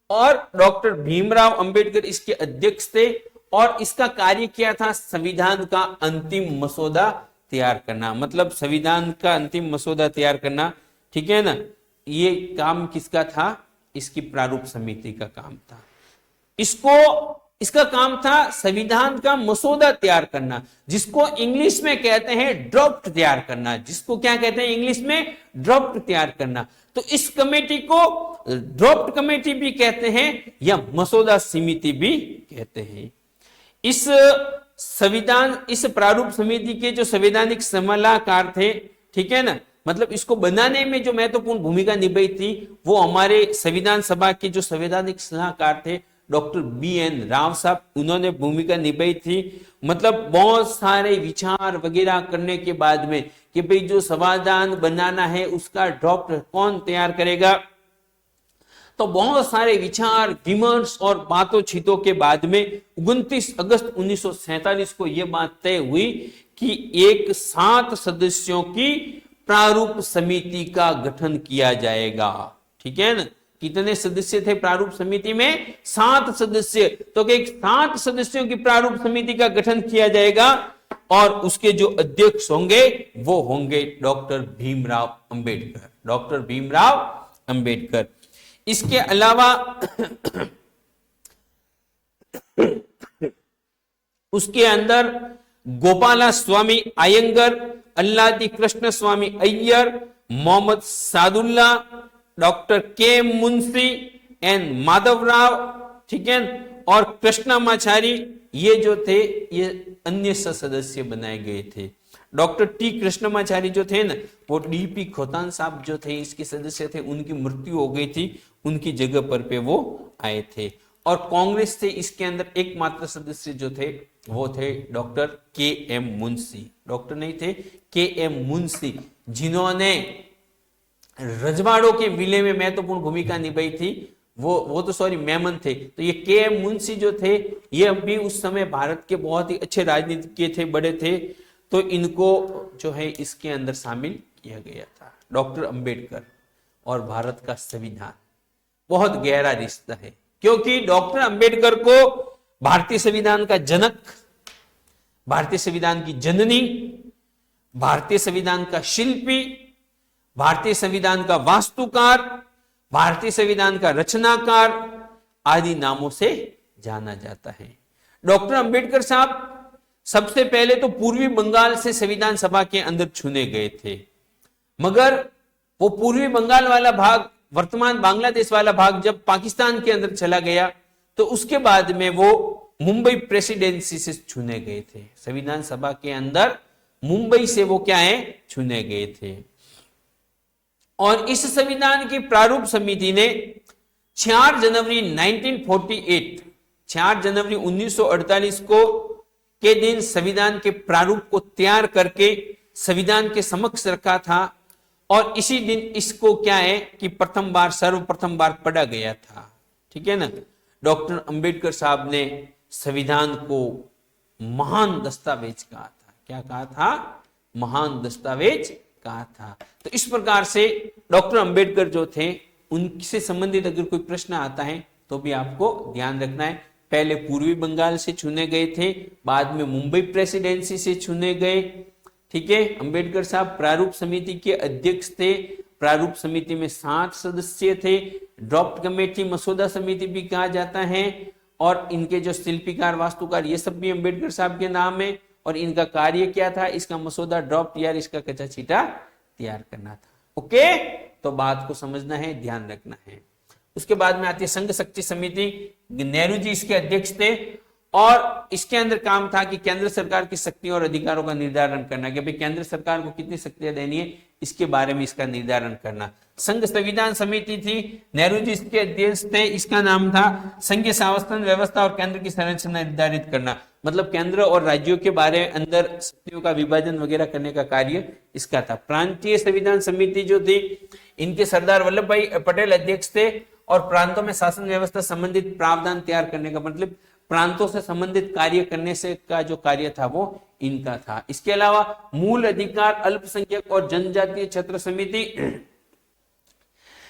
Speaker 1: और डॉक्टर भीमराव अंबेडकर इसके अध्यक्ष थे और इसका कार्य किया था संविधान का अंतिम मसौदा तैयार करना। मतलब संविधान का अंतिम मसौदा तैयार करना, ठीक है ना, ये काम किसका था? इसकी प्रारूप समिति का काम था। इसका काम था संविधान का मसौदा तैयार करना, जिसको इंग्लिश में कहते हैं ड्राफ्ट तैयार करना। जिसको क्या कहते हैं इंग्लिश में? ड्राफ्ट तैयार करना। तो इस कमेटी को ड्राफ्ट कमेटी भी कहते हैं या मसौदा समिति भी कहते हैं। इस प्रारूप समिति के जो संवैधानिक सलाहकार थे, ठीक है ना, मतलब इसको बनाने में जो महत्वपूर्ण भूमिका निभाई थी वो हमारे संविधान सभा के जो संवैधानिक सलाहकार थे डॉक्टर BN राव साहब, उन्होंने भूमिका निभाई थी। मतलब बहुत सारे विचार वगैरह करने के बाद में कि भाई जो संविधान बनाना है उसका ड्राफ्ट कौन तैयार करेगा, तो बहुत सारे विचार विमर्श और बातों के बाद में 29 अगस्त 1947 को यह बात तय हुई कि एक 7 सदस्यों की प्रारूप समिति का गठन किया जाएगा। ठीक है ना। कितने सदस्य थे प्रारूप समिति में? 7 सदस्य। तो एक 7 सदस्यों की प्रारूप समिति का गठन किया जाएगा और उसके जो अध्यक्ष होंगे वो होंगे डॉक्टर भीमराव अंबेडकर। डॉक्टर भीमराव अंबेडकर। इसके अलावा उसके अंदर गोपाला स्वामी अयंगर, अल्लादी कृष्ण स्वामी अय्यर, मोहम्मद सादुल्ला, डॉक्टर के मुंशी एन माधवराव, ठीक है, और कृष्णामाचारी, ये जो थे ये अन्य सदस्य बनाए गए थे। डॉक्टर टी कृष्णमाचारी जो थे ना, वो DP खोतान साहब जो थे इसके सदस्य थे, उनकी मृत्यु हो गई थी, उनकी जगह पर पे वो आए थे। और कांग्रेस से इसके अंदर एकमात्र सदस्य जो थे वो थे डॉक्टर KM मुंशी। डॉक्टर नहीं थे, KM मुंशी, जिन्होंने रजवाड़ों के विलय में महत्वपूर्ण भूमिका निभाई थी। वो तो सॉरी मेमन थे। तो ये KM मुंशी जो थे ये भी उस समय भारत के बहुत ही अच्छे राजनीतिज्ञ थे, बड़े थे। तो इनको जो है इसके अंदर शामिल किया गया था। डॉक्टर अंबेडकर और भारत का संविधान बहुत गहरा रिश्ता है। क्योंकि डॉक्टर अंबेडकर को भारतीय संविधान का जनक, भारतीय संविधान की जननी, भारतीय संविधान का शिल्पी, भारतीय संविधान का वास्तुकार, भारतीय संविधान का रचनाकार आदि नामों से जाना जाता है। डॉक्टर अंबेडकर साहब सबसे पहले तो पूर्वी बंगाल से संविधान सभा के अंदर चुने गए थे, मगर वो पूर्वी बंगाल वाला भाग, वर्तमान बांग्लादेश वाला भाग जब पाकिस्तान के अंदर चला गया तो उसके बाद में वो मुंबई प्रेसिडेंसी से चुने गए थे। संविधान सभा के अंदर मुंबई से वो क्या है, चुने गए थे। और इस संविधान की प्रारूप समिति ने 4 जनवरी 1948, 4 जनवरी 1948 को के दिन संविधान के प्रारूप को तैयार करके संविधान के समक्ष रखा था और इसी दिन इसको क्या है कि सर्वप्रथम बार पढ़ा गया था। ठीक है ना। डॉक्टर अंबेडकर साहब ने संविधान को महान दस्तावेज कहा था। क्या कहा था? महान दस्तावेज कहा था। तो इस प्रकार से डॉक्टर अंबेडकर जो थे उनसे संबंधित अगर कोई प्रश्न आता है तो भी आपको ध्यान रखना है। पहले पूर्वी बंगाल से चुने गए थे, बाद में मुंबई प्रेसिडेंसी से चुने गए। ठीक है। अंबेडकर साहब प्रारूप समिति के अध्यक्ष थे। प्रारूप समिति में 7 सदस्य थे। ड्राफ्ट कमेटी, मसौदा समिति भी कहा जाता है। और इनके जो शिल्पीकार, वास्तुकार, ये सब भी अंबेडकर साहब के नाम है। और इनका कार्य क्या था? इसका मसौदा, ड्राफ्ट या इसका कच्चा चीटा तैयार करना था। ओके, तो बात को समझना है, ध्यान रखना है। उसके बाद में आती है संघ शक्ति समिति। नेहरू जी इसके अध्यक्ष थे और इसके अंदर काम था कि केंद्र सरकार की शक्तियों और अधिकारों का निर्धारण करना, कि भाई केंद्र सरकार को कितनी शक्तियां देनी है, इसके बारे में इसका निर्धारण करना। संघ संविधान समिति थी, नेहरू जी इसके अध्यक्ष थे। इसका नाम था संघीय शासन व्यवस्था और केंद्र की संरचना निर्धारित करना, मतलब केंद्र और राज्यों के बारे में अंदर शक्तियों का विभाजन वगैरह करने का कार्य इसका था। प्रांतीय संविधान समिति जो थी, इनके सरदार वल्लभ भाई पटेल अध्यक्ष थे और प्रांतों में शासन व्यवस्था संबंधित प्रावधान तैयार करने का, मतलब प्रांतों से संबंधित कार्य करने से का जो कार्य था वो इनका था। इसके अलावा मूल अधिकार, अल्पसंख्यक और जनजातीय क्षेत्र समिति,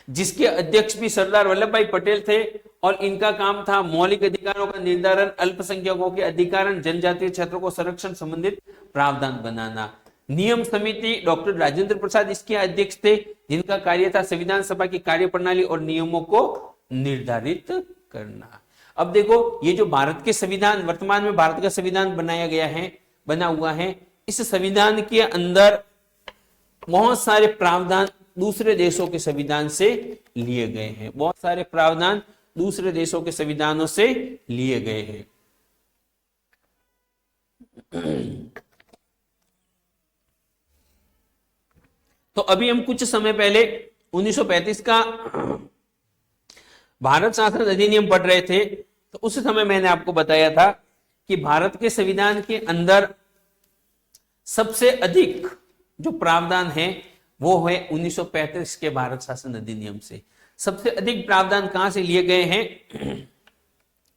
Speaker 1: जिसके अध्यक्ष भी सरदार वल्लभ भाई पटेल थे और इनका काम था मौलिक अधिकारों का निर्धारण, अल्पसंख्यकों के अधिकारण, जनजातीय क्षेत्रों को संरक्षण संबंधित प्रावधान बनाना। नियम समिति, डॉक्टर राजेंद्र प्रसाद इसके अध्यक्ष थे, जिनका कार्य था संविधान सभा की कार्यप्रणाली और नियमों को निर्धारित करना। अब देखो, ये जो भारत के संविधान, वर्तमान में भारत का संविधान बना हुआ है, इस संविधान के अंदर बहुत सारे प्रावधान दूसरे देशों के संविधान से लिए गए हैं। बहुत सारे प्रावधान दूसरे देशों के संविधानों से लिए गए हैं। तो अभी हम कुछ समय पहले 1935 का भारत शासन अधिनियम पढ़ रहे थे, तो उस समय मैंने आपको बताया था कि भारत के संविधान के अंदर सबसे अधिक जो प्रावधान है वो है 1935 के भारत शासन अधिनियम से। सबसे अधिक प्रावधान कहां से लिए गए हैं?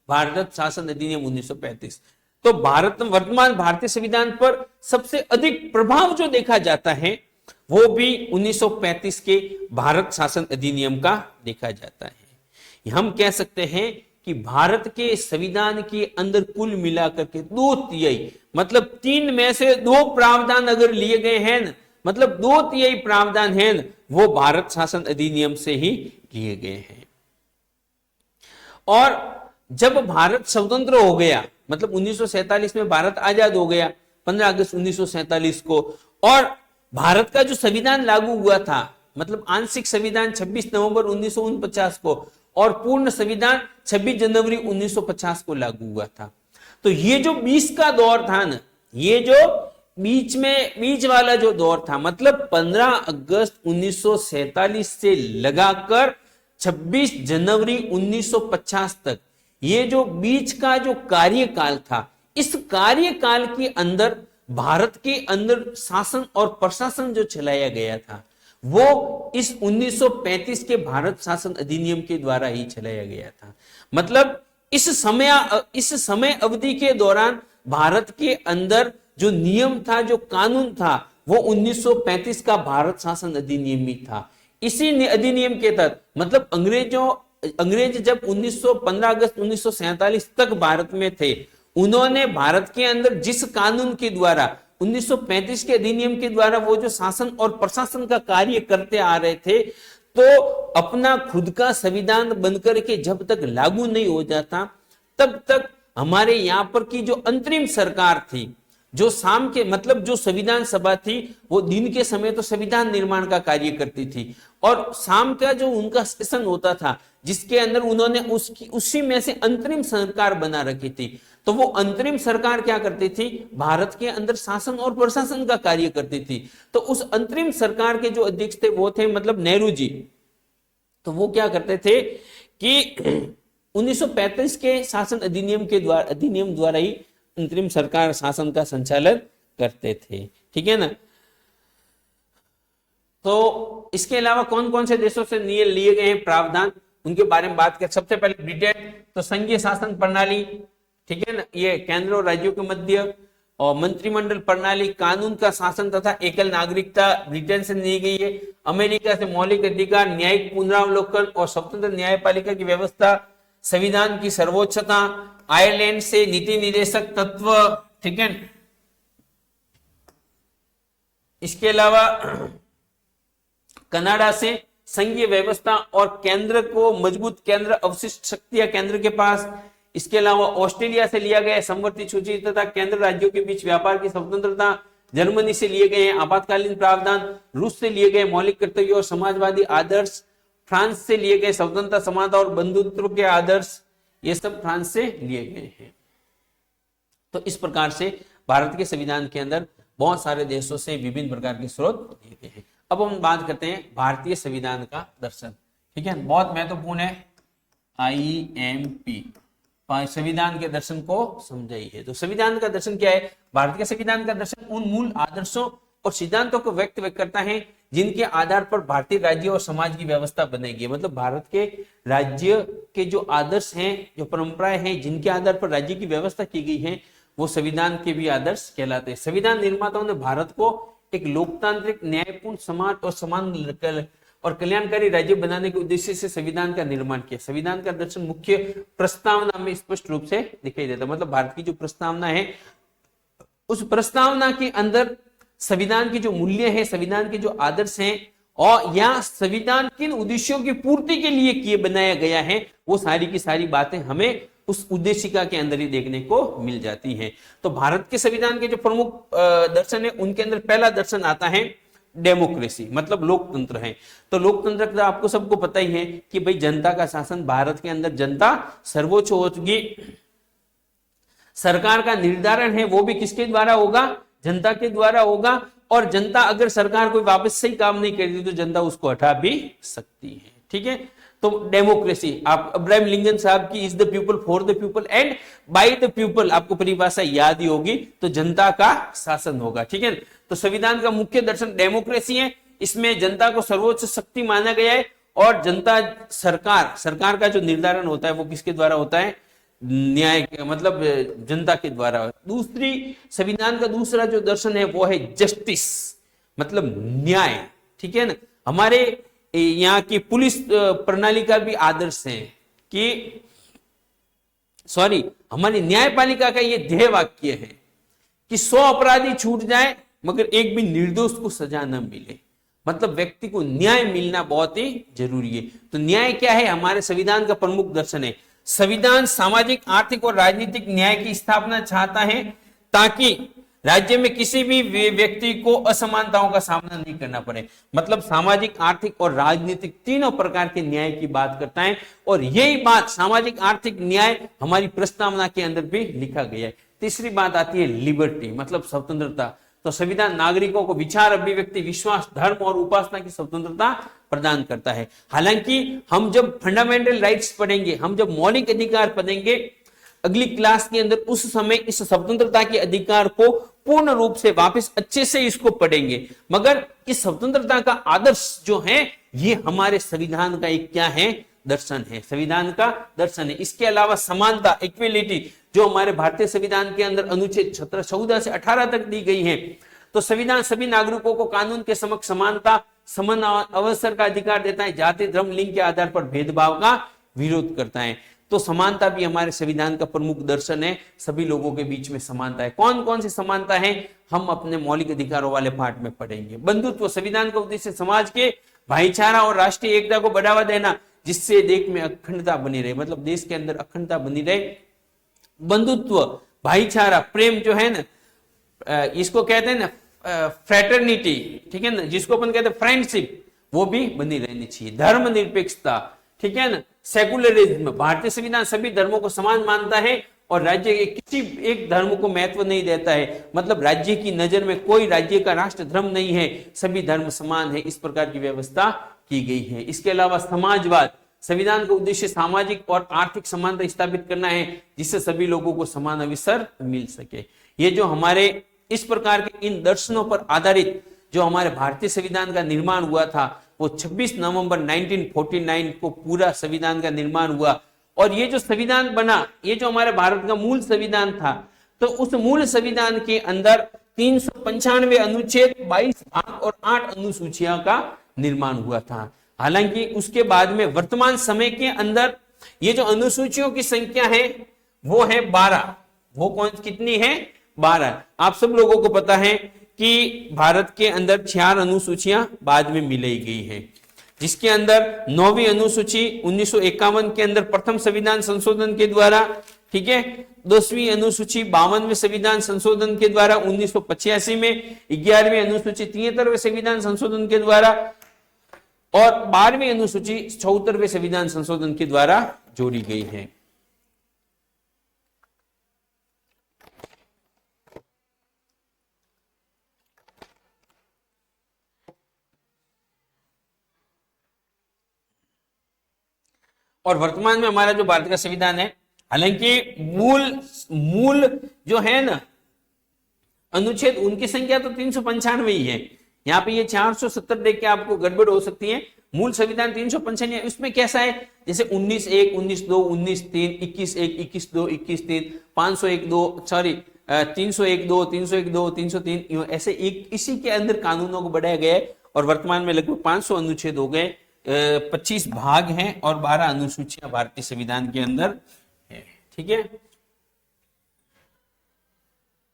Speaker 1: भारत शासन अधिनियम 1935। तो वर्तमान भारतीय संविधान पर सबसे अधिक प्रभाव जो देखा जाता है वो भी 1935 के भारत शासन अधिनियम का देखा जाता है। हम कह सकते हैं कि भारत के संविधान के अंदर कुल मिलाकर के 2/3, मतलब 3 में से 2 प्रावधान अगर लिए गए हैं न, मतलब 2/3 प्रावधान है न, वो भारत शासन अधिनियम से ही लिए गए हैं। और जब भारत स्वतंत्र हो गया, मतलब 1947 में भारत आजाद हो गया 15 अगस्त 1947 को, और भारत का जो संविधान लागू हुआ था, मतलब आंशिक संविधान 26 नवंबर 1949 को और पूर्ण संविधान 26 जनवरी 1950 को लागू हुआ था। तो ये जो 20 का दौर था ना, ये जो बीच वाला जो दौर था, मतलब 15 अगस्त 1947 से लगाकर 26 जनवरी 1950 तक, ये जो बीच का जो कार्यकाल था, इस कार्यकाल के अंदर भारत के अंदर शासन और प्रशासन जो चलाया गया था वो इस 1935 के भारत शासन अधिनियम के द्वारा ही चलाया गया था। मतलब इस समय अवधि के दौरान भारत के अंदर जो नियम था, जो कानून था, वो 1935 का भारत शासन अधिनियम ही था। इसी अधिनियम के तहत, मतलब अंग्रेजों अंग्रेज जब 15 अगस्त 1947 तक भारत में थे, उन्होंने भारत के अंदर जिस कानून के द्वारा 1935 के अधिनियम के द्वारा वो जो शासन और प्रशासन का कार्य करते आ रहे थे, तो अपना खुद का संविधान बनकर के जब तक लागू नहीं हो जाता तब तक हमारे यहाँ पर की जो अंतरिम सरकार थी, जो शाम के मतलब जो संविधान सभा थी, वो दिन के समय तो संविधान निर्माण का कार्य करती थी और शाम का जो उनका सेशन होता था जिसके अंदर उन्होंने उसी में से अंतरिम सरकार बना रखी थी। तो वो अंतरिम सरकार क्या करती थी, भारत के अंदर शासन और प्रशासन का कार्य करती थी। तो उस अंतरिम सरकार के जो अध्यक्ष थे वो थे मतलब नेहरू जी। तो वो क्या करते थे कि 1935 के शासन अधिनियम द्वारा ही अंतरिम सरकार शासन का संचालन करते थे। ठीक है ना। तो इसके अलावा कौन कौन से देशों से लिए गए हैं प्रावधान, उनके बारे में बात करें। सबसे पहले ब्रिटेन, तो संघीय शासन प्रणाली, ठीक है ना, ये केंद्र और राज्यों के मध्य, और मंत्रिमंडल प्रणाली, कानून का शासन तथा एकल नागरिकता ब्रिटेन से ली गई है। अमेरिका से मौलिक अधिकार, न्यायिक पुनरावलोकन और स्वतंत्र न्यायपालिका की व्यवस्था, संविधान की सर्वोच्चता। आयरलैंड से नीति निर्देशक तत्व, ठीक है। इसके अलावा कनाडा से संघीय व्यवस्था और केंद्र को मजबूत केंद्र, अवशिष्ट शक्तियां केंद्र के पास। इसके अलावा ऑस्ट्रेलिया से लिया गया समवर्ती सूची तथा केंद्र राज्यों के बीच व्यापार की स्वतंत्रता। जर्मनी से लिए गए आपातकालीन प्रावधान। रूस से लिए गए मौलिक कर्तव्य और समाजवादी आदर्श। फ्रांस से लिए गए स्वतंत्रता, समानता और बंधुत्व के आदर्श। ये सब फ्रांस से लिए गए हैं। तो इस प्रकार से भारत के संविधान के अंदर बहुत सारे देशों से विभिन्न प्रकार के स्रोत दिए गए हैं। अब हम बात करते हैं भारतीय संविधान का दर्शन। ठीक है, बहुत महत्वपूर्ण है। IMP, संविधान के दर्शन को समझाइए। तो संविधान का दर्शन क्या है? भारतीय संविधान का दर्शन उन मूल आदर्शों और सिद्धांतों को व्यक्त करता है जिनके आधार पर भारतीय राज्य और समाज की व्यवस्था बनेगी। मतलब भारत के राज्य के जो आदर्श हैं, जो परंपराएं हैं, जिनके आधार पर राज्य की व्यवस्था की गई है, वो संविधान के भी आदर्श कहलाते हैं। संविधान निर्माताओं ने भारत को एक लोकतांत्रिक, न्यायपूर्ण, समाज और समान और कल्याणकारी राज्य बनाने के उद्देश्य से संविधान का निर्माण किया। संविधान का दर्शन मुख्य प्रस्तावना में स्पष्ट रूप से दिखाई देता है। मतलब भारत की जो प्रस्तावना है, उस प्रस्तावना के अंदर संविधान के जो मूल्य है, संविधान के जो आदर्श हैं, और या संविधान किन उद्देश्यों की पूर्ति के लिए किए बनाया गया है, वो सारी की सारी बातें हमें उस उद्देशिका के अंदर ही देखने को मिल जाती हैं। तो भारत के संविधान के जो प्रमुख दर्शन है, उनके अंदर पहला दर्शन आता है डेमोक्रेसी, मतलब लोकतंत्र है। तो लोकतंत्र का आपको सबको पता ही है कि भाई जनता का शासन, भारत के अंदर जनता सर्वोच्च होगी। सरकार का निर्धारण है वो भी किसके द्वारा होगा? जनता के द्वारा होगा। और जनता अगर सरकार कोई वापस सही काम नहीं करती तो जनता उसको हटा भी सकती है। ठीक है, तो डेमोक्रेसी, आप अब्राहम लिंकन साहब की is the people, for the people and by the people, आपको परिभाषा याद ही होगी। तो जनता का शासन होगा। ठीक है, तो संविधान का मुख्य दर्शन डेमोक्रेसी है। इसमें जनता को सर्वोच्च शक्ति माना गया है और जनता, सरकार का जो निर्धारण होता है वो किसके द्वारा होता है? न्याय, मतलब जनता के द्वारा। दूसरी, संविधान का दूसरा जो दर्शन है वो है जस्टिस, मतलब न्याय। ठीक है ना, हमारे यहाँ की पुलिस प्रणाली का भी आदर्श है कि हमारी न्यायपालिका का ये ध्येय वाक्य है कि 100 अपराधी छूट जाए मगर एक भी निर्दोष को सजा न मिले। मतलब व्यक्ति को न्याय मिलना बहुत ही जरूरी है। तो न्याय क्या है? हमारे संविधान का प्रमुख दर्शन है। संविधान सामाजिक, आर्थिक और राजनीतिक न्याय की स्थापना चाहता है ताकि राज्य में किसी भी व्यक्ति को असमानताओं का सामना नहीं करना पड़े। मतलब सामाजिक, आर्थिक और राजनीतिक तीनों प्रकार के न्याय की बात करता है। और यही बात, सामाजिक आर्थिक न्याय, हमारी प्रस्तावना के अंदर भी लिखा गया है। तीसरी बात आती है लिबर्टी, मतलब स्वतंत्रता। तो संविधान नागरिकों को विचार, अभिव्यक्ति, विश्वास, धर्म और उपासना की स्वतंत्रता प्रदान करता है। हालांकि हम जब फंडामेंटल राइट्स पढ़ेंगे, हम जब मौलिक अधिकार पढ़ेंगे अगली क्लास के अंदर, उस समय इस स्वतंत्रता के अधिकार को पूर्ण रूप से वापस अच्छे से इसको पढ़ेंगे। मगर इस स्वतंत्रता का आदर्श जो है, ये हमारे संविधान का एक क्या है? दर्शन है, संविधान का दर्शन है। इसके अलावा समानता, इक्वलिटी, जो हमारे भारतीय संविधान के अंदर अनुच्छेद 14 से 18 तक दी गई है। तो संविधान सभी नागरिकों को कानून के समक्ष समानता, समान अवसर का अधिकार देता है। जाति, धर्म, लिंग के आधार पर भेदभाव का विरोध करता है। तो समानता भी हमारे संविधान का प्रमुख दर्शन है, सभी लोगों के बीच में समानता है। कौन कौन सी समानता है हम अपने मौलिक अधिकारों वाले पार्ट में पढ़ेंगे। बंधुत्व, संविधान का उद्देश्य समाज के भाईचारा और राष्ट्रीय एकता को बढ़ावा देना, जिससे देश में अखंडता बनी रहे, मतलब देश के अंदर अखंडता बनी रहे। बंधुत्व, भाईचारा, प्रेम जो है ना, इसको कहते हैं ना फ्रेटर्निटी, ठीक है ना, जिसको अपन कहते हैं फ्रेंडशिप, वो भी बनी रहनी चाहिए। धर्म निरपेक्षता, ठीक है ना, सेकुलरिज्म, भारतीय संविधान सभी धर्मों को समान मानता है और राज्य के किसी एक धर्म को महत्व नहीं देता है, मतलब राज्य की नजर में कोई राज्य का राष्ट्र धर्म नहीं है, सभी धर्म समान है, इस प्रकार की व्यवस्था की गई है। इसके अलावा समाजवाद, संविधान का उद्देश्य सामाजिक और आर्थिक समानता स्थापित करना है, जिससे सभी लोगों को समान अवसर मिल सके। ये जो हमारे इस प्रकार के इन दर्शनों पर आधारित जो हमारे भारतीय संविधान का निर्माण हुआ था, वो 26 नवंबर 1949 को पूरा संविधान का निर्माण हुआ। और ये जो संविधान बना, ये जो हमारे भारत का मूल संविधान था, तो उस मूल संविधान के अंदर 395 अनुच्छेद, 22 भाग और 8 अनुसूचियां का निर्माण हुआ था। हालांकि उसके बाद में वर्तमान समय के अंदर ये जो अनुसूचियों की संख्या है वो है 12। वो कौन कितनी है? 12। आप सब लोगों को पता है कि भारत के अंदर 4 अनुसूचियां बाद में मिलाई गई है, जिसके अंदर 9वीं अनुसूची 1951 के अंदर प्रथम संविधान संशोधन के द्वारा, ठीक है, 10वीं अनुसूची 52वें संविधान संशोधन के द्वारा 1985 में, 11वीं अनुसूची 73वें संविधान संशोधन के द्वारा और 12वीं अनुसूची 74वें संविधान संशोधन के द्वारा जोड़ी गई है। और वर्तमान में हमारा जो भारत का संविधान है, हालांकि मूल जो है ना अनुच्छेद, उनकी संख्या तो 395 ही है। यहाँ पे ये 470 देख के आपको गड़बड़ हो सकती है। मूल संविधान 395 है। उसमें कैसा है, जैसे 19(1), 19(2), 19(3), 21(1), 21(2), 21(3), 501(2), सॉरी 301(2), 301(2), 303, ऐसे एक इसी के अंदर कानूनों को बढ़ाया गया है। और वर्तमान में लगभग 500 अनुच्छेद हो गए, 25 भाग हैं और 12 अनुसूचियां भारतीय संविधान के अंदर है। ठीक है,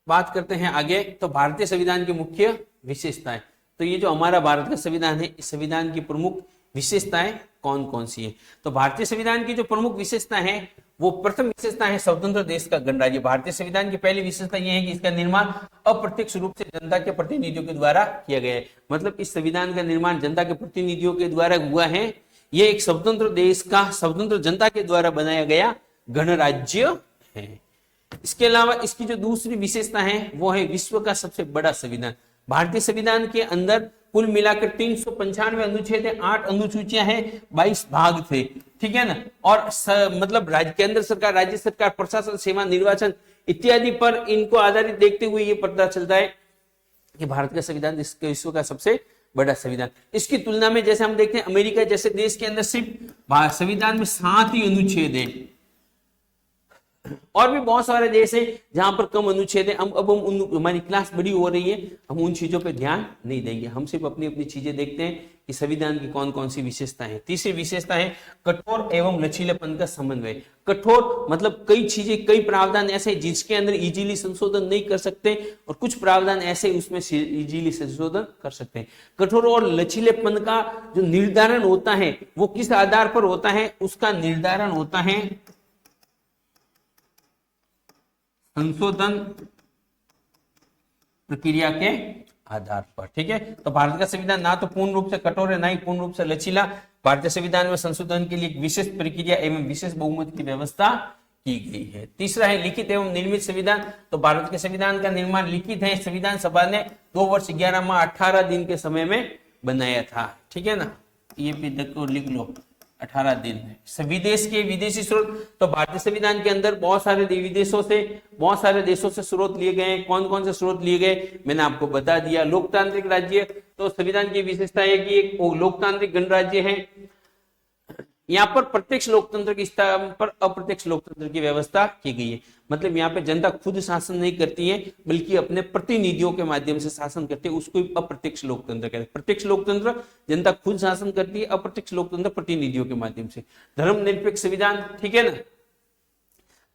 Speaker 1: बात करते हैं आगे। तो भारतीय संविधान की मुख्य विशेषताएं, तो ये जो हमारा भारत का संविधान है, इस संविधान की प्रमुख विशेषताएं कौन कौन सी है? तो भारतीय संविधान की जो प्रमुख विशेषता है, वो प्रथम विशेषता है स्वतंत्र देश का गणराज्य। भारतीय संविधान की पहली विशेषता यह है कि इसका निर्माण अप्रत्यक्ष रूप से जनता के प्रतिनिधियों के द्वारा किया गया है। मतलब इस संविधान का निर्माण जनता के प्रतिनिधियों के द्वारा हुआ है। यह एक स्वतंत्र देश का स्वतंत्र जनता के द्वारा बनाया गया गणराज्य है। इसके अलावा इसकी जो दूसरी विशेषता है वो है विश्व का सबसे बड़ा संविधान। भारतीय संविधान के अंदर कुल मिलाकर 395 अनुच्छेद है, 8 अनुसूचियां हैं, 22 भाग थे। ठीक है ना। और मतलब केंद्र सरकार, राज्य सरकार, प्रशासन, सेवा, निर्वाचन इत्यादि पर इनको आधारित देखते हुए ये पता चलता है कि भारत का संविधान विश्व का सबसे बड़ा संविधान। इसकी तुलना में जैसे हम देखते हैं अमेरिका जैसे देश के अंदर सिर्फ संविधान में 7 ही अनुच्छेद है। और भी बहुत सारे देश हैं जहां पर कम अनुच्छेद है। अब हम हमारी क्लास बड़ी हो रही है, हम उन चीजों पे ध्यान नहीं देंगे। हम सिर्फ अपनी अपनी चीजें देखते हैं कि संविधान की कौन कौन सी विशेषताएं हैं। तीसरी विशेषता है कठोर एवं लचीलेपन का समन्वय। कठोर मतलब कई चीजें, कई प्रावधान ऐसे जिसके अंदर इजीली संशोधन नहीं कर सकते और कुछ प्रावधान ऐसे उसमें इजीली संशोधन कर सकते हैं। कठोर और लचीलेपन का जो निर्धारण होता है वो किस आधार पर होता है? उसका निर्धारण होता है संशोधन प्रक्रिया के आधार पर। ठीक है, तो भारत का संविधान ना तो पूर्ण रूप से कठोर है, ना ही पूर्ण रूप से लचीला। भारतीय संविधान में संशोधन के लिए एक विशेष प्रक्रिया एवं विशेष बहुमत की व्यवस्था की गई है। तीसरा है लिखित एवं निर्मित संविधान। तो भारत के संविधान का निर्माण लिखित है। संविधान सभा ने 2 वर्ष 11 माह 18 दिन के समय में बनाया था। ठीक है ना, ये भी देखो, लिख लो 18 दिन। विदेश के विदेशी स्रोत, तो भारतीय संविधान के अंदर बहुत सारे विदेशों से, बहुत सारे देशों से स्रोत लिए गए। कौन कौन से स्रोत लिए गए मैंने आपको बता दिया। लोकतांत्रिक राज्य, तो संविधान की विशेषता है कि एक लोकतांत्रिक गणराज्य है। यहाँ पर प्रत्यक्ष लोकतंत्र के स्थान पर अप्रत्यक्ष लोकतंत्र की व्यवस्था की गई है। मतलब यहाँ पे जनता खुद शासन नहीं करती है, बल्कि अपने प्रतिनिधियों के माध्यम से शासन करती है, उसको अप्रत्यक्ष लोकतंत्र कहते हैं। प्रत्यक्ष लोकतंत्र जनता खुद शासन करती है, अप्रत्यक्ष लोकतंत्र प्रतिनिधियों के माध्यम से। धर्मनिरपेक्ष संविधान, ठीक है ना।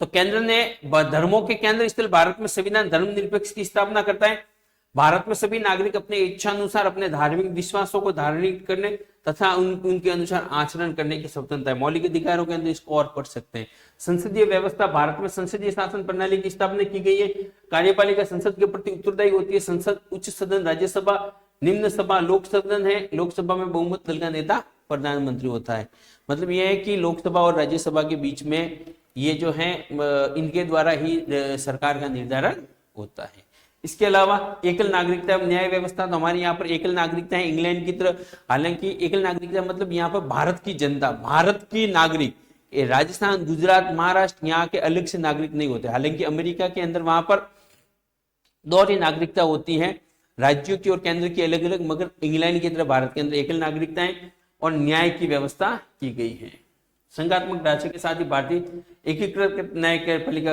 Speaker 1: तो केंद्र ने धर्मों के केंद्र स्थल भारत में संविधान धर्मनिरपेक्ष की स्थापना करता है। भारत में सभी नागरिक अपने इच्छानुसार अपने धार्मिक विश्वासों को धारण करने तथा उनके अनुसार आचरण करने की स्वतंत्रता है। मौलिक अधिकारों के अंदर इसको और पढ़ सकते हैं। संसदीय व्यवस्था, भारत में संसदीय शासन प्रणाली की स्थापना की गई है। कार्यपालिका संसद के प्रति उत्तरदायी होती है। संसद उच्च सदन, राज्यसभा, निम्न सभा, लोक सदन है। लोकसभा में बहुमत दल का नेता प्रधानमंत्री होता है। मतलब यह है कि लोकसभा और राज्यसभा के बीच में ये जो है इनके द्वारा ही सरकार का निर्धारण होता है। इसके अलावा एकल नागरिकता न्याय व्यवस्था, तो हमारे यहाँ पर एकल नागरिकता है इंग्लैंड की तरह। हालांकि एकल नागरिकता मतलब यहाँ पर भारत की जनता, भारत की नागरिक, राजस्थान, गुजरात, महाराष्ट्र यहाँ के अलग से नागरिक नहीं होते। हालांकि अमेरिका के अंदर वहां पर दोहरी नागरिकता होती है, राज्यों की और केंद्र की अलग अलग, मगर इंग्लैंड की तरह भारत के अंदर एकल नागरिकता है और न्याय की व्यवस्था की गई है। संघात्मक ढांचे के साथ ही भारतीय एकीकृत न्यायपालिका